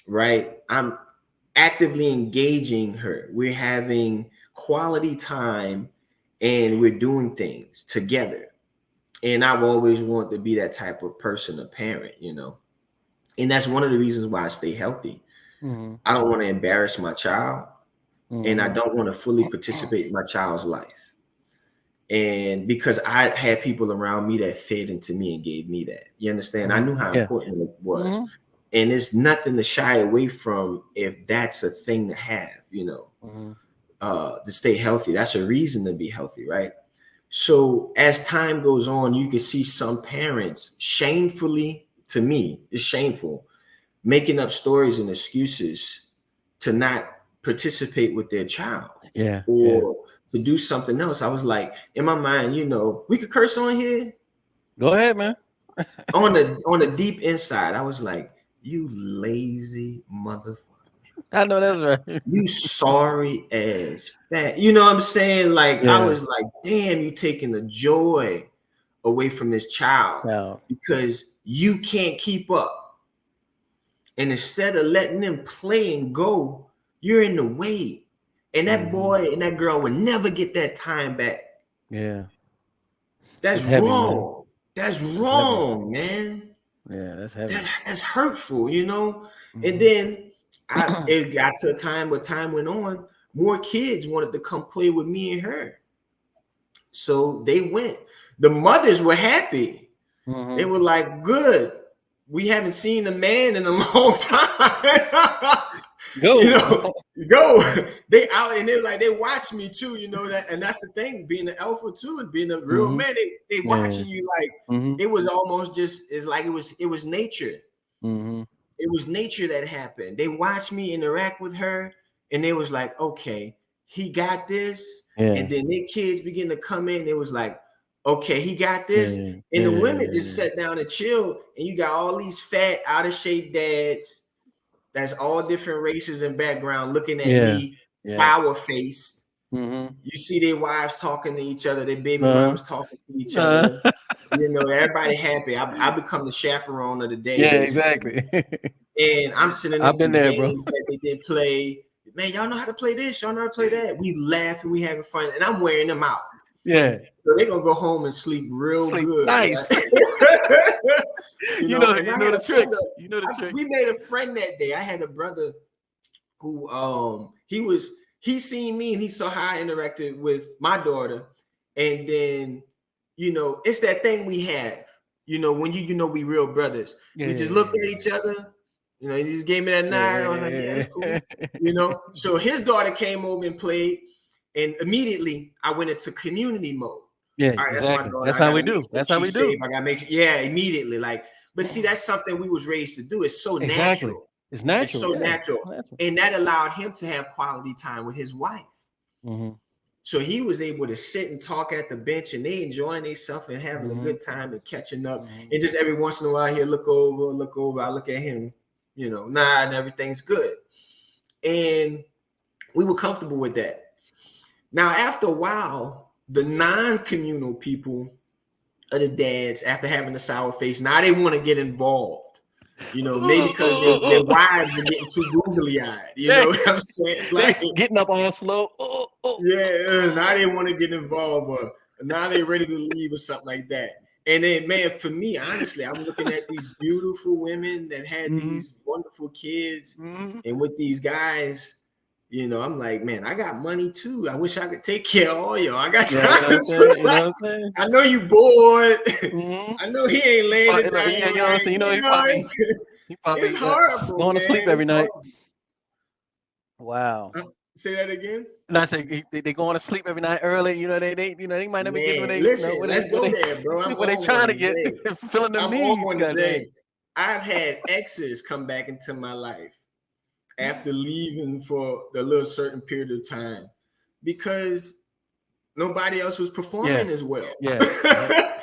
right? I'm actively engaging her. We're having quality time and we're doing things together. And I've always wanted to be that type of person, a parent, you know. And that's one of the reasons why I stay healthy. Mm-hmm. I don't want to embarrass my child, and I Mm-hmm. don't want to fully participate in my child's life. And because I had people around me that fed into me and gave me that, you understand? I Mm-hmm. knew how Yeah. important it was. Mm-hmm. And there's nothing to shy away from if that's a thing to have, you know, Mm-hmm. to stay healthy. That's a reason to be healthy, right? So as time goes on, you can see some parents shamefully, to me, it's shameful, making up stories and excuses to not participate with their child Yeah. Yeah. or to do something else. I was like, in my mind, you know, we could curse on here. Go ahead, man. On the deep inside, I was like, you lazy motherfucker. I know that's right. You sorry as fat. You know what I'm saying? Like, I Yeah. was like, damn, you taking the joy away from this child Now. because you can't keep up. And instead of letting them play and go, you're in the way. And that Mm-hmm. boy and that girl will never get that time back. Yeah. That's It's heavy, man. wrong. That's It's heavy. wrong, man. Yeah, that's heavy. That's hurtful, you know. And Mm-hmm. then it got to a time where time went on, more kids wanted to come play with me and her. So they went. The mothers were happy. They Mm-hmm. were like, good. We haven't seen a man in a long time. You Go. know, go. They out and they're like, they watch me too, you know that, and that's the thing, being an alpha too and being a real Mm-hmm. man, they Yeah. watching you like Mm-hmm. it was almost just it's like it was nature. Mm-hmm. It was nature that happened. They watched me interact with her and they was like, okay, he got this. And Yeah. then their kids begin to come in. It was like, okay, he got this. Yeah. And the women just Yeah. sat down and chilled. And you got all these fat, out of shape dads that's all different races and background looking at Yeah. me, Yeah. flower faced. Mm-hmm. You see their wives talking to each other, their baby Uh, mamas talking to each uh, other. You know, everybody happy. I become the chaperone of the day, yeah, basically. exactly. And I'm sending I've them been through there, bro. games that they didn't play. Man, y'all know how to play this. Y'all know how to play that. We laugh and we having fun. And I'm wearing them out. Yeah. So they're gonna go home and sleep real Sleep good, nice. right? You know, and You I know had the a trick. brother, You know the trick. we made a friend that day. I had a brother who he seen me and he saw how I interacted with my daughter. And then, you know, it's that thing we have, you know, when you know we real brothers. Yeah, We just looked at each other, you know, he just gave me that nod. I was like, yeah, yeah, that's cool. You know, so his daughter came over and played, and immediately I went into community mode. yeah, All right, that's my exactly. daughter. That's I how we gotta make do. sure That's how we she's do. safe. I gotta make sure, yeah, immediately. Like, but see, that's something we was raised to do. It's so Exactly. natural. It's It's natural. so Yeah. natural. Natural. And that allowed him to have quality time with his wife. Mm-hmm. So he was able to sit and talk at the bench and they enjoying themselves and having a Mm-hmm. good time and catching up. Mm-hmm. And just every once in a while, he'll look over. I look at him, you know, nah, and everything's good. And we were comfortable with that. Now, after a while, the non-communal people of the dads, after having the sour face, now they want to get involved. You know, maybe because their wives are getting too googly eyed. You know what I'm saying? They Like, getting up all slow. yeah, now they want to get involved, or now they're ready to leave, or something like that. And then, man, for me, honestly, I'm looking at these beautiful women that had Mm-hmm. these wonderful kids, Mm-hmm. and with these guys, you know, I'm like, man, I got money too. I wish I could take care of all y'all. I got Yeah, you know what time I'm to. saying? You know what I'm saying? I know you bored. Mm-hmm. I know he ain't laying it down Yeah, you know what I'm right. saying? You know, You know, he it's probably horrible, going to man. sleep every It's night. horrible. Wow. Say that again. And I say they going to sleep every night early. You know, they might not be getting Man, listen, let's go there, bro. I'm what they on trying one to get, today. fulfilling them I'm on needs. one God dang. today. I've had exes come back into my life after leaving for a little certain period of time because nobody else was Yeah, performing as well. yeah, yeah.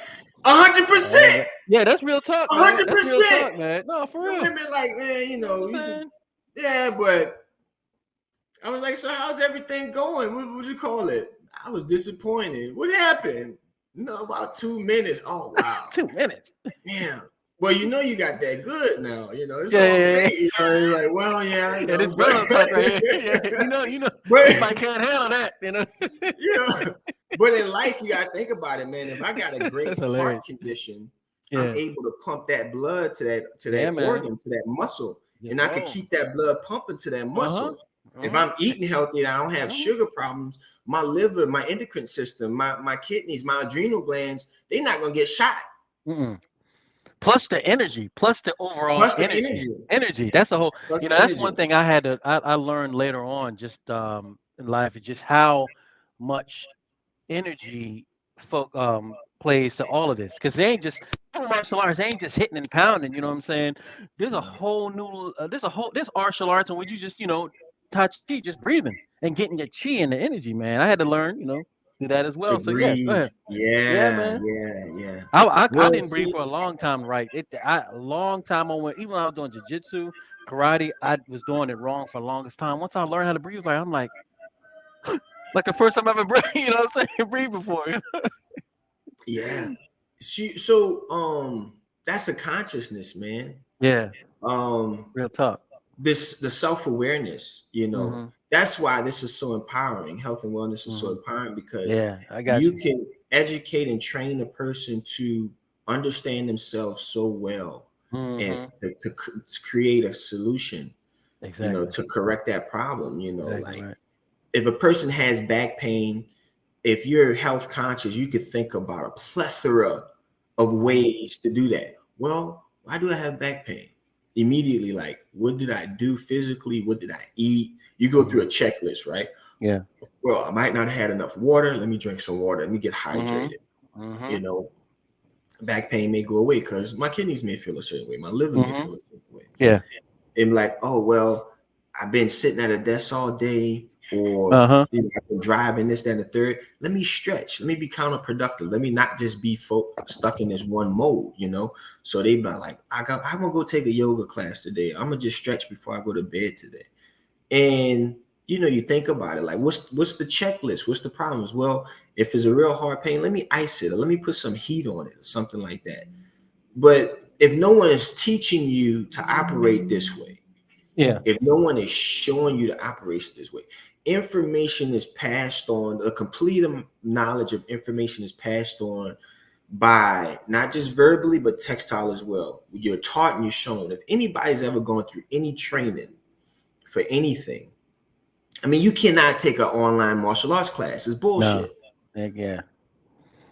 100%. Yeah, that's real talk, man. That's real 100%. talk, man. No, for The real. women like, man, you You know know, what I'm saying? yeah, but I was like, so how's everything going? What would you call it? I was disappointed. What happened? You know, about 2 minutes. Oh, wow. 2 minutes. Damn. well, you got that good now. It's Yeah, all yeah, great. yeah. It's like, well, yeah, Yeah, this but brother talk right here. Yeah, but this mic can't handle that. yeah, but in life, you gotta think about it, man. If I got a great That's heart hilarious. condition, I'm Yeah, able to pump that blood to yeah, that man. organ, to that muscle, Yeah, and I could boom. keep that blood pumping to that Uh-huh. muscle. If Uh-huh. I'm eating healthy and I don't have Uh-huh. sugar problems, my liver, my endocrine system, my kidneys, my adrenal glands, they're not gonna get shot. Mm-mm. Plus the energy, plus the overall Plus the energy. energy. Energy. That's the whole, Plus the that's one energy. thing I learned later on just in life, is just how much energy folk plays to all of this. Because they ain't just martial arts, they ain't just hitting and pounding, you know what I'm saying? There's a No. whole new there's martial arts in which you just, tai chi, just breathing and getting your chi and the energy, man. I had to learn, do that as To well. So yeah, go breathe. ahead. Yeah, Yeah, man. yeah, yeah. I Well, didn't breathe see, for a long time, right? A long time on when even when I was doing jiu-jitsu, karate, I was doing it wrong for the longest time. Once I learned how to breathe, I'm like the first time I ever breathed, what I'm saying, breathe before. yeah. So that's a consciousness, man. Yeah, Um real talk. this the self-awareness, Mhm. that's why this is so empowering. Health and wellness is so Mhm. empowering because Yeah, I got you you. can educate and train a person to understand themselves so well and Mhm. to create a solution, Exactly. to correct that problem, Exactly like right. if a person has back pain, if you're health conscious, you could think about a plethora of Mhm. ways to do that. Well, why do I have back pain? Immediately, like, what did I do physically? What did I eat? You go through Mhm. a checklist, right? Yeah. Well, I might not have had enough water. Let me drink some water. Let me get Mhm. hydrated. You Mhm. know, back pain may go away because my kidneys may feel a certain way. My liver may Mhm. feel a certain way. Yeah. And like, oh well, I've been sitting at a desk all day, or Uh-huh. I've been driving this, that, and the third. Let me stretch. Let me be counterproductive. Let me not just be stuck in this one mode. So they be like, I'm gonna go take a yoga class today. I'm gonna just stretch before I go to bed today. And you think about it, like what's the checklist? What's the problems? Well, if it's a real hard pain, let me ice it, or let me put some heat on it, or something like that. But if no one is teaching you to operate this way, Yeah. if no one is showing you to operate this way, information is passed on. A complete knowledge of information is passed on by not just verbally, but textile as well. You're taught and you're shown. If anybody's ever gone through any training for anything, I mean, you cannot take an online martial arts class. It's No. bullshit. Yeah.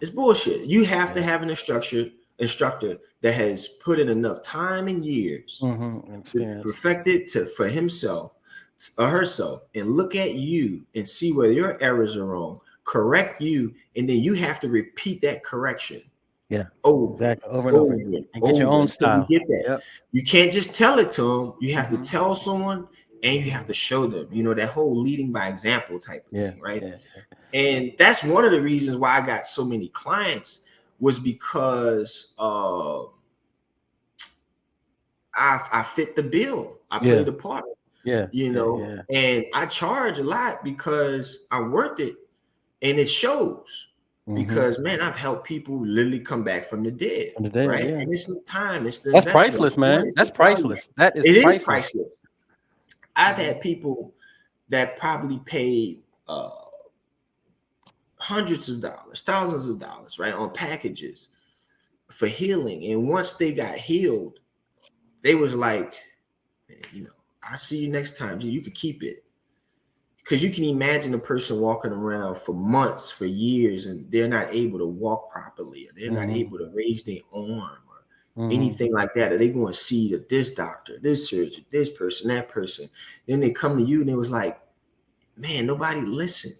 It's bullshit. You have to Yeah. have an instructor that has put in enough time and years Mhm. to Experience. perfect it for himself or herself, and look at you and see where your errors are wrong, correct you, and then you have to repeat that correction Yeah. over, Exactly. Over and over over, again. And get your over own until you style. get that. Yep. You can't just tell it to them. You have to Mhm. tell someone and you have to show them, that whole leading by example type of Yeah. thing, right? Yeah. And that's one of the reasons why I got so many clients was because I fit the bill. I play Yeah. the part, Yeah. Yeah. Yeah. and I charge a lot because I'm worth it, and it shows. Mhm. Because man, I've helped people literally come back from the dead, From the dead. right? Yeah. And it's the time, it's the That's investment, it's priceless, the money, man. it's That's the value. priceless. That is It is priceless. priceless. I've Mhm. had people that probably paid hundreds of dollars, thousands of dollars, right, on packages for healing, and once they got healed, they was like, man, I see you next time. You could keep it. Because you can imagine a person walking around for months, for years, and they're not able to walk properly, or they're not Mhm. able to raise their arm or Mhm. anything like that. Or they go and see this doctor, this surgeon, this person, that person. Then they come to you and it was like, man, nobody listened,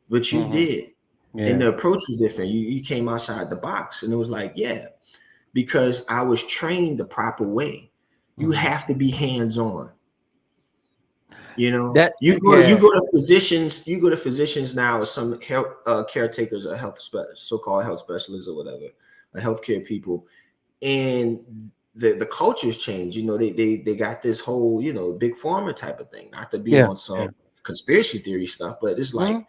but you Mhm. did. And Yeah. the approach was different. You came outside the box, and it was like, yeah, because I was trained the proper way. You Mhm. have to be hands-on. You Yeah. go to physicians. You go to physicians now, or some health caretakers, or so-called health specialists, or whatever, healthcare people, and the cultures change. They got this whole big pharma type of thing. Not to be Yeah. on some Yeah. conspiracy theory stuff, but it's like Mhm.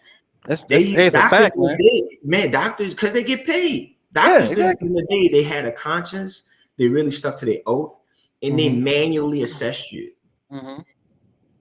Hey, it's a doctors fact, in the man. day, man, doctors, because they get paid. Yeah. Doctors in Exactly. the day, they had a conscience. they really stuck to their oath, and they manually assessed you. Mm-hmm.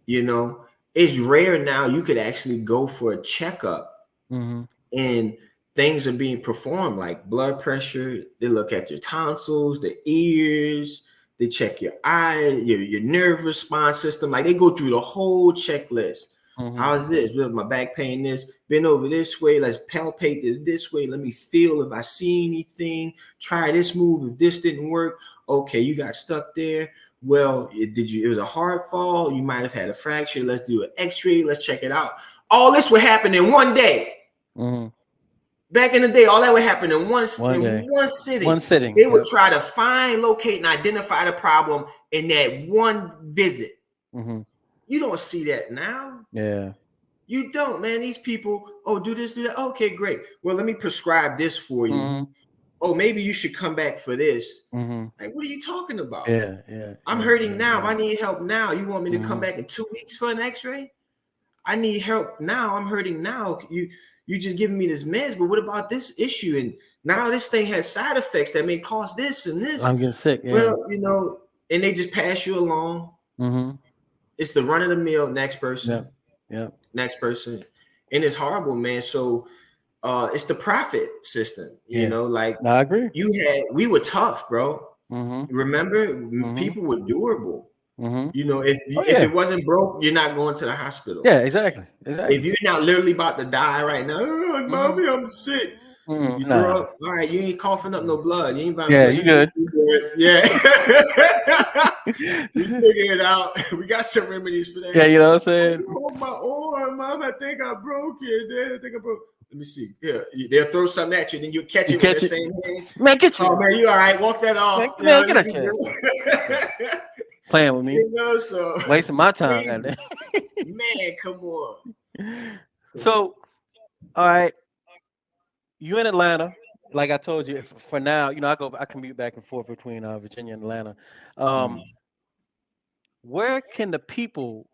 You know, it's rare now you could actually go for a checkup Mm-hmm. and things are being performed like blood pressure. They look at your tonsils, the ears, they check your eye, your nerve response system. Like they go through the whole checklist. Mm-hmm. How's this? With my back pain, this, bend over this way, let's palpate it this way. Let me feel if I see anything. Try this move. If this didn't work, okay, you got stuck there. Well, it was a hard fall. You might have had a fracture. Let's do an x-ray. Let's check it out. All this would happen in one day. Mm-hmm. Back in the day, all that would happen in one day. one sitting. One sitting. They would try to find, locate, and identify the problem in that one visit. Mm-hmm. You don't see that now. Yeah. You don't, man. These people, oh, do this, do that. Okay, great. Well, let me prescribe this for you. Mm-hmm. Oh, maybe you should come back for this. Mm-hmm. Like, what are you talking about? Yeah. I'm hurting now. I need help now. You want me to come back in 2 weeks for an x-ray? I need help now. I'm hurting now. You just giving me this meds, but what about this issue? And now this thing has side effects that may cause this and this. I'm getting sick. Yeah. Well, you know, and they just pass you along. Mm-hmm. It's the run of the mill. Next person. Yeah. Next person. And it's horrible, man. So it's the profit system. You know, like I agree. We were tough, bro. Mm-hmm. Remember, people were durable. Mm-hmm. You know, if it wasn't broke, you're not going to the hospital. Yeah, exactly. If you're not literally about to die right now, oh, mommy, I'm sick. You throw up, all right, you ain't coughing up no blood. You ain't about you good. Yeah. You figure it out. We got some remedies for that. Yeah, you know what I'm saying? Oh, my arm, mom, I think I broke it. Dad, I think I broke. Let me see. Yeah, they'll throw something at you, then you catch it with the same hand. Man, get you. Oh, man, you all right. Walk that off. Man, get that. Playing with me. You know, so wasting my time. Man, come on. So, all right. You in Atlanta. Like I told you, for now, you know, I commute back and forth between Virginia and Atlanta. Where can the people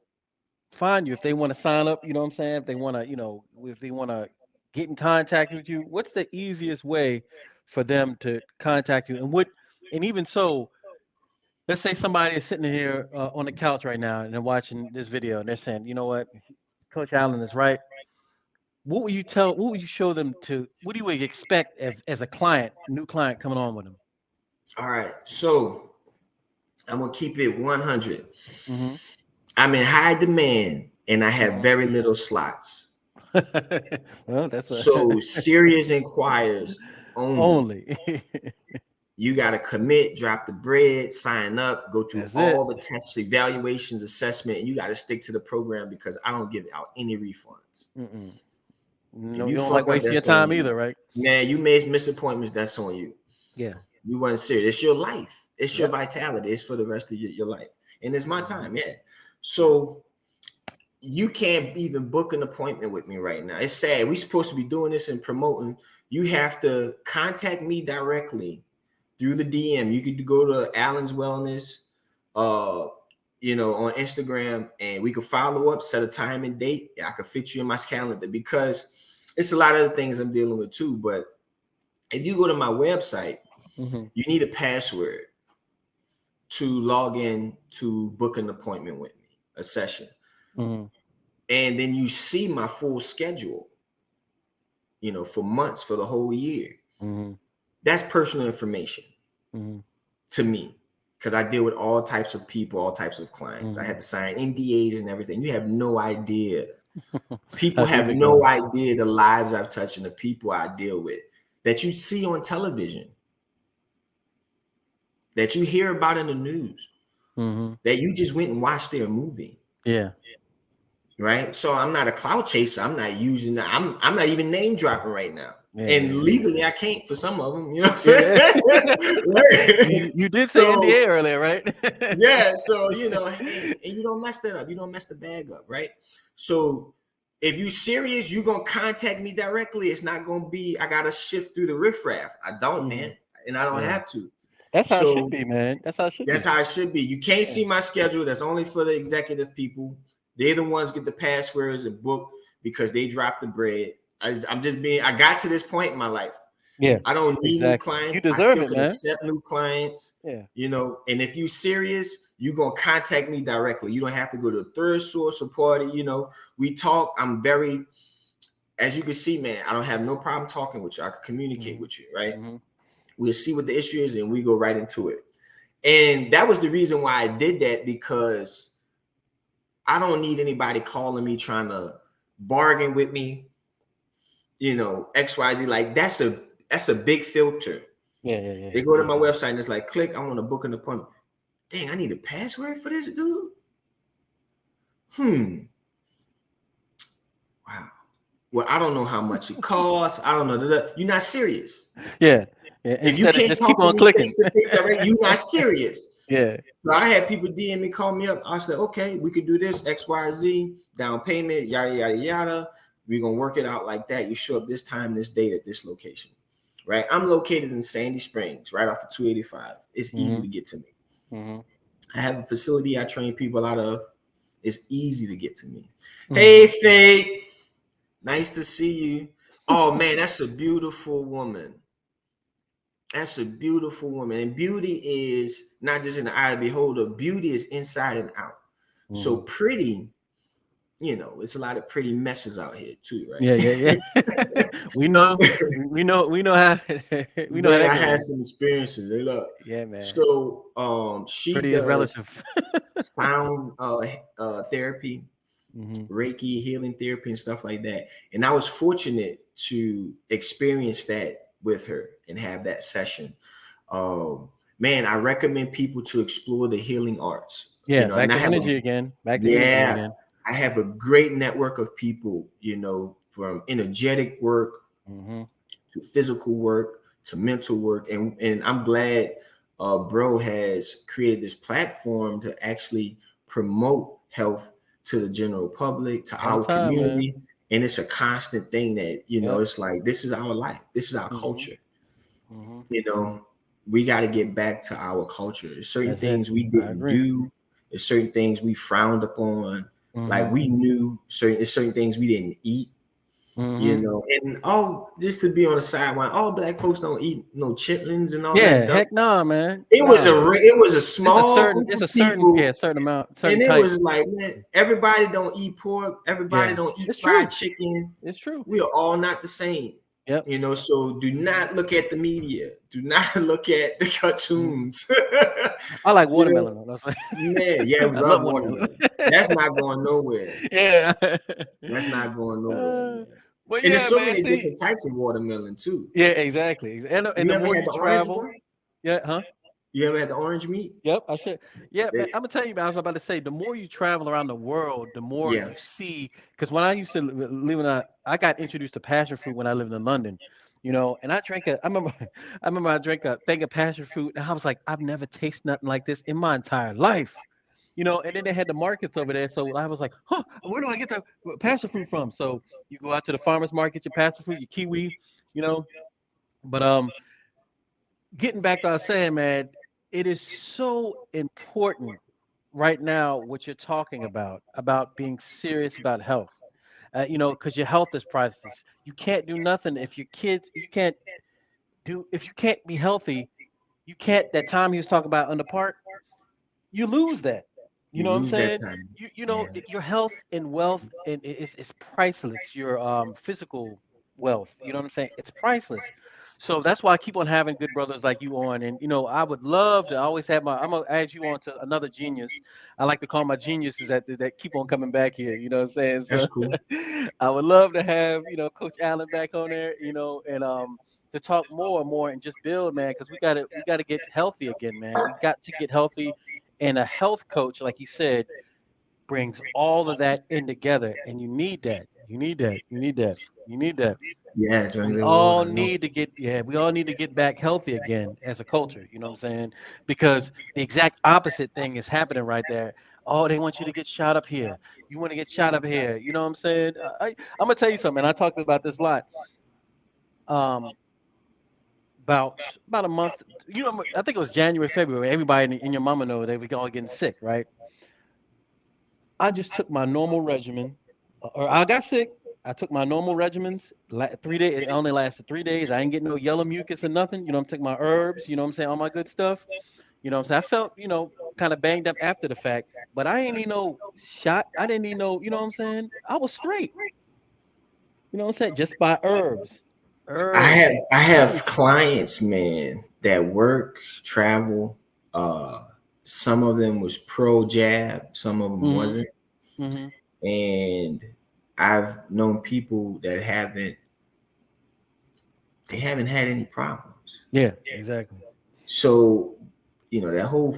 find you if they want to sign up? You know what I'm saying? If they want to, you know, if they want to get in contact with you, what's the easiest way for them to contact you? And even so, let's say somebody is sitting here on the couch right now and they're watching this video and they're saying, you know what, Coach Allen is right. What would you show them what do you expect as a client, new client coming on with them? All right. So I'm going to keep it 100. Mm-hmm. I'm in high demand and I have very little slots. Well, so serious inquires only. You got to commit, drop the bread, sign up, go through all the tests, evaluations, assessment, and you got to stick to the program because I don't give out any refunds. No, you don't like wasting your time either, right? Man, you miss appointments, that's on you. Yeah. You weren't serious. It's your life. It's your vitality. It's for the rest of your life. And it's my time, yeah. So you can't even book an appointment with me right now. It's sad. We're supposed to be doing this and promoting. You have to contact me directly through the DM. You could go to Allen's Wellness, you know, on Instagram, and we could follow up, set a time and date. I could fit you in my calendar because it's a lot of the things I'm dealing with too. But if you go to my website, you need a password to log in to book an appointment with me, a session. And then you see my full schedule, you know, for months, for the whole year. That's personal information to me because I deal with all types of people, all types of clients. I had to sign NDAs and everything. You have no idea. People have no idea the lives I've touched and the people I deal with that you see on television, that you hear about in the news, that you just went and watched their movie. Yeah. Right. So I'm not a clout chaser. I'm not using that. I'm not even name dropping right now. And legally I can't for some of them, you know what I'm saying? you did say NDA earlier, right? Yeah. So, you know, and you don't mess that up. You don't mess the bag up, right? So if you're serious, you're going to contact me directly. It's not going to be, I got to shift through the riffraff. I don't, man. And I don't have to. That's how it should be, man. That's how it should be. That's how it should be. You can't see my schedule. That's only for the executive people. They're the ones get the passwords and book because they drop the bread. I got to this point in my life. Yeah. I don't need new Exactly. You clients. I deserve still it, can man. accept new clients, Yeah. and if you serious, you're gonna contact me directly. You don't have to go to a third source or party. We talk. I'm very, as you can see, man, I don't have no problem talking with you. I can communicate Hmm. with you, right? Hmm. We'll see what the issue is and we go right into it. And that was the reason why I did that, because I don't need anybody calling me trying to bargain with me, XYZ. Like that's a big filter. Yeah. Yeah. Yeah. They go to Yeah. my website and it's like, click, I want to book an appointment. Dang, I need a password for this, dude. Hmm. Wow. Well, I don't know how much it costs. I don't know. You're not serious. Yeah. Yeah. If you Instead of can't just keep talk to on me clicking. face to face direct, you're not serious. Yeah. So I had people DM me, call me up. I said, okay, we could do this, XYZ, down payment, yada, yada, yada. We're going to work it out like that. You show up this time, this date at this location, right? I'm located in Sandy Springs, right off of 285. It's easy Hmm. to get to me. Hmm. I have a facility I train people out of. It's easy to get to me. Hey, Hmm. Faye, nice to see you. Oh, man, that's a beautiful woman. That's a beautiful woman. And beauty is not just in the eye of the beholder, beauty is inside and out. So Hmm. pretty, it's a lot of pretty messes out here too, Yeah. right? Yeah. Yeah. We know. We know how. We know how Man, that I had goes. some experiences. Hey, look. Yeah, man. So she Pretty is does relative. sound therapy, Hmm. Reiki, healing therapy, and stuff like that. And I was fortunate to experience that with her and have that session. Man, I recommend people to explore the healing arts. Yeah. And Back I to have a energy again. Back to energy yeah, again. I have a great network of people, from energetic work Hmm. to physical work to mental work, and I'm glad, bro has created this platform to actually promote health to the general public, to All the our time, man. community, and it's a constant thing that Yep. it's like this is our life, this is our Hmm. culture. Hmm. you know, we got to get back to our culture. There's certain That's it. things we I didn't agree. do. There's certain things we frowned upon. Like Hmm. we knew certain things we didn't eat. Hmm. And all just to be on the sideline, all black folks don't eat no chitlins and all that. Yeah. Heck, nah, man. Nah. It was a small group It's of a certain, people, yeah, certain amount, certain and it type. was like, man, everybody don't eat pork, everybody Yeah. don't eat It's fried true. chicken. It's true. We are all not the same. Yep. So do not look at the media. Do not look at the Mhm. cartoons. I like you know, watermelon though. That's man, yeah, we I love love watermelon. watermelon. That's not going nowhere. Yeah. That's not going nowhere, Uh, man. but And there's yeah, so man. many See, different types of watermelon too. yeah, exactly. And You the ever more had you the orange travel, one? yeah, huh? You ever had the orange meat? Yep, I should. Yeah, man, They- I'm gonna tell you, man. I was about to say, the more you travel around the world, the more yeah, you see. Because when I used to live in I got introduced to passion fruit when I lived in London, and I drank I remember, I remember I drank a thing of passion fruit, and I was like, I've never tasted nothing like this in my entire life. And then they had the markets over there, so I was like, huh, where do I get the passion fruit from? So you go out to the farmers market, your passion fruit, your kiwi, you know. But getting back to what I was saying, man, it is so important right now what you're talking about being serious about health. Because your health is priceless. You can't do nothing if your kids. You can't do if you can't be healthy. You can't. That time he was talking about in the park, you lose that. You you know what I'm lose that saying? time. You know Yeah, your health and wealth and it's priceless. Your physical wealth. You know what I'm saying? It's priceless. So that's why I keep on having good brothers like you on. And I would love to always have I'm gonna add you on to another genius. I like to call my geniuses that keep on coming back here. You know what I'm saying? that's So cool. I would love to have Coach Allen back on there. And to talk more and more and just build, man, because we gotta get healthy again, man. We got to get healthy, and a health coach, like you said, brings all of that in together, and you need that. You need that. You need that. You need that. Yeah, drink We the all water. No. need to get yeah, we all need to get back healthy again as a culture. You know what I'm saying? Because the exact opposite thing is happening right there. Oh, they want you to get shot up here. You want to get shot up here. You know what I'm saying? I'm gonna tell you something. I talked about this a lot. Um, about a month. I think it was January, February. Everybody in your mama know they were all getting sick, right? I just took my normal regimen, or I got sick. I took my normal regimens. 3 days. It only lasted 3 days. I ain't getting no yellow mucus or nothing. I'm taking my herbs. You know what I'm saying? All my good stuff. You know what I'm saying? I felt, kind of banged up after the fact, but I ain't need no shot. I didn't need no, you know what I'm saying? I was straight. You know what I'm saying? Just by herbs. I have Herbs. I Simple have shit. clients, man, that work, travel. Uh, some of them was pro jab, some of them Mm-hmm. wasn't, Mm-hmm. and I've known people that haven't had any problems. Yeah, exactly. So, that whole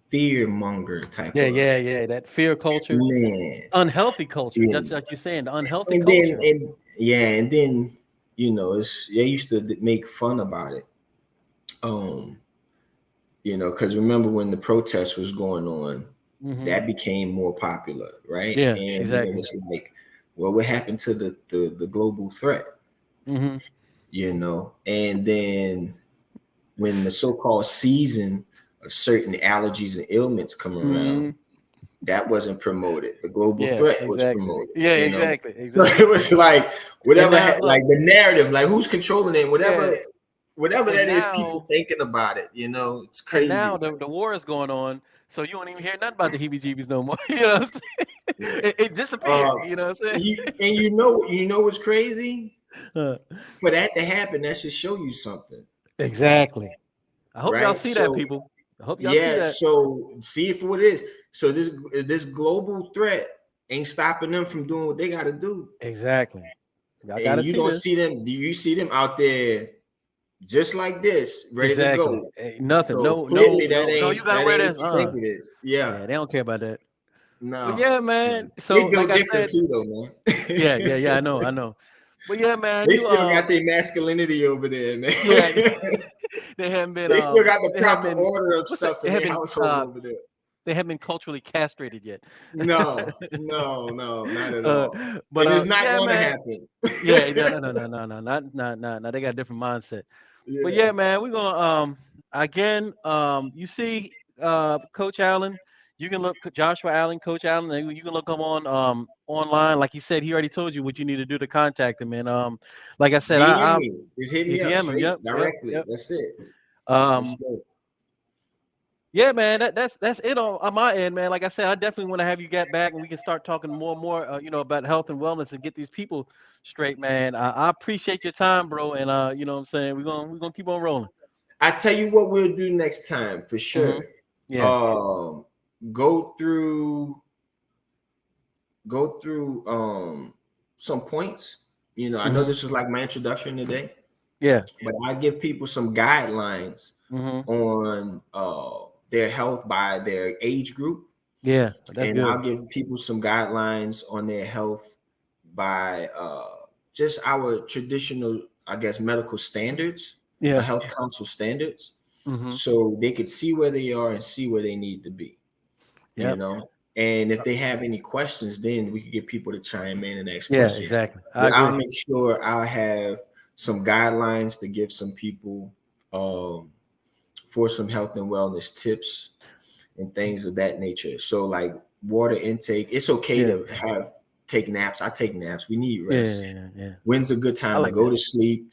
fear monger type Yeah, of yeah, yeah. That fear culture, man, unhealthy culture. you Just know, like you're saying, the unhealthy and then culture. and yeah, and then they used to make fun about it. Um, because remember when the protest was going on, Mm-hmm. that became more popular, right? Yeah, And then it exactly. was like, well, what happened to the global threat? Mm-hmm. And then when the so-called season of certain allergies and ailments come around, Mm-hmm. that wasn't promoted. The global Yeah, threat was exactly. promoted. Yeah, exactly, So it exactly. was like And whatever, now look, like the narrative, like who's controlling it, yeah, whatever and that is, people now thinking about it. It's and now crazy. the war is going on, so you don't even hear nothing about the heebie-jeebies no more. You know what I'm saying? Yeah. It disappeared. Uh, You know what I'm saying? you know what's crazy? Uh, For that to happen, that should show you something, exactly. I hope y'all right? see that, So people. I hope y'all see yeah, that. so see it for what it is. So this global threat ain't stopping them from doing what they got to do, Exactly. Y'all got and to you see don't this. see them. Do you see them out there just like this, ready to Exactly. go? Nothing. So No, clearly no, no, no. You gotta that wear ain't this. what you think it is. Yeah, Yeah, they don't care about that. But no, yeah, no. man. They So, like built I different said, too, though, man. yeah, yeah, yeah. I know, I know. But yeah, man. They You still got their masculinity over there, man. yeah. They haven't been They still got the they haven't proper been order of what's that? stuff in their household over there. They haven't been culturally castrated yet. No, no, no, not at uh, all. but And it's not yeah, going to man. happen. Yeah, no, no, no, no, no, no, not. They got a different mindset. But Yeah. yeah, man, we're gonna again you see Coach Allen, you can look Joshua Allen, Coach Allen, and you can look him on online. Like he said, he already told you what you need to do to contact him. And like I said, DM I me. Just hit me up DM him. straight, Yep, yep, directly. yep. That's it. Let's Um go. yeah, man, that's it on my end, man. Like I said, I definitely want to have you get back and we can start talking more and more, about health and wellness and get these people straight, man. I appreciate your time, bro, and you know what I'm saying, we're gonna keep on rolling. I tell you what we'll do next time for Hmm. sure. Yeah. Um, go through some points. I know Hmm. this is like my introduction today, Yeah. but I give people some guidelines Hmm. on their health by their age group, Yeah. That's and I'll good. give people some guidelines on their health by just our traditional, I guess, medical standards, Yeah. health council standards, Hmm. so they could see where they are and see where they need to be. you Yep. know. And if they have any questions, then we could get people to chime in and ask Yeah. questions. Exactly. I But I'll agree. make sure I'll have some guidelines to give some people for some health and wellness tips and things of that nature. So like water intake, it's okay Yeah. to take naps. I take naps. We need Yeah. rest. Yeah. Yeah. Yeah. When's a good I time to like go that. to sleep?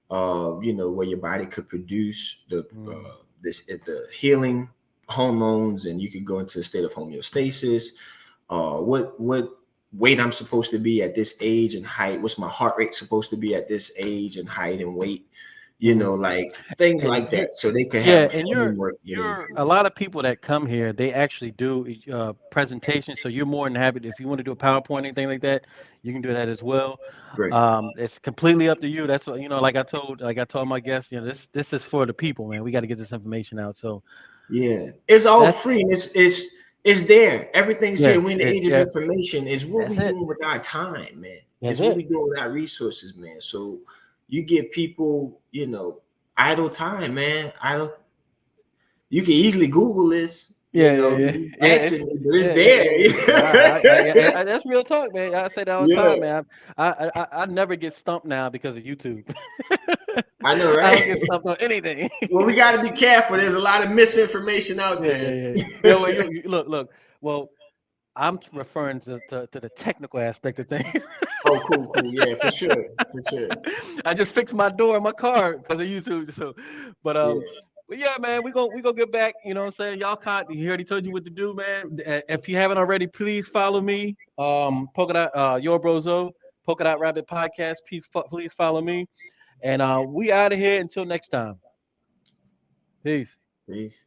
Where your body could produce Mm. the healing hormones, and you could go into a state of homeostasis. What weight I'm supposed to be at this age and height? What's my heart rate supposed to be at this age and height and weight? Hmm. Like things And like that, so they could have yeah, a and you're framework where they you're a lot of people that come here, they actually do presentations. So you're more than happy if you want to do a PowerPoint, anything like that, you can do that as well. great. It's completely up to you. That's what like I told my guests, this is for the people, man. We got to get this information out. So Yeah, it's all that's free, and it's there. Everything's yeah, here. We're in the age of yeah, information. Is what that's we it. doing with our time, man. That's Is what it. we doing with our resources, man. So you give people, idle time, man. Idle. You can easily Google this. Yeah, yeah, yeah, You yeah. asking me, but it's Yeah, yeah, yeah, yeah. there. That's real talk, man. I say that all the Yeah, time, man. I never get stumped now because of YouTube. I know, I don't right? get stumped on anything. Well, we got to be careful. There's a lot of misinformation out Yeah, yeah, there. yeah. Yeah, well, you look. Well, I'm referring to the technical aspect of things. Oh, cool, cool. Yeah, for sure, for sure. I just fixed my door in my car because of YouTube. So, but um, Yeah, but yeah, man, we gonna get back. You know what I'm saying? Y'all caught. He already told you what to do, man. If you haven't already, please follow me. Polka dot your brozo, Polka dot Rabbit podcast. Please follow me. And we out of here until next time. Peace. peace.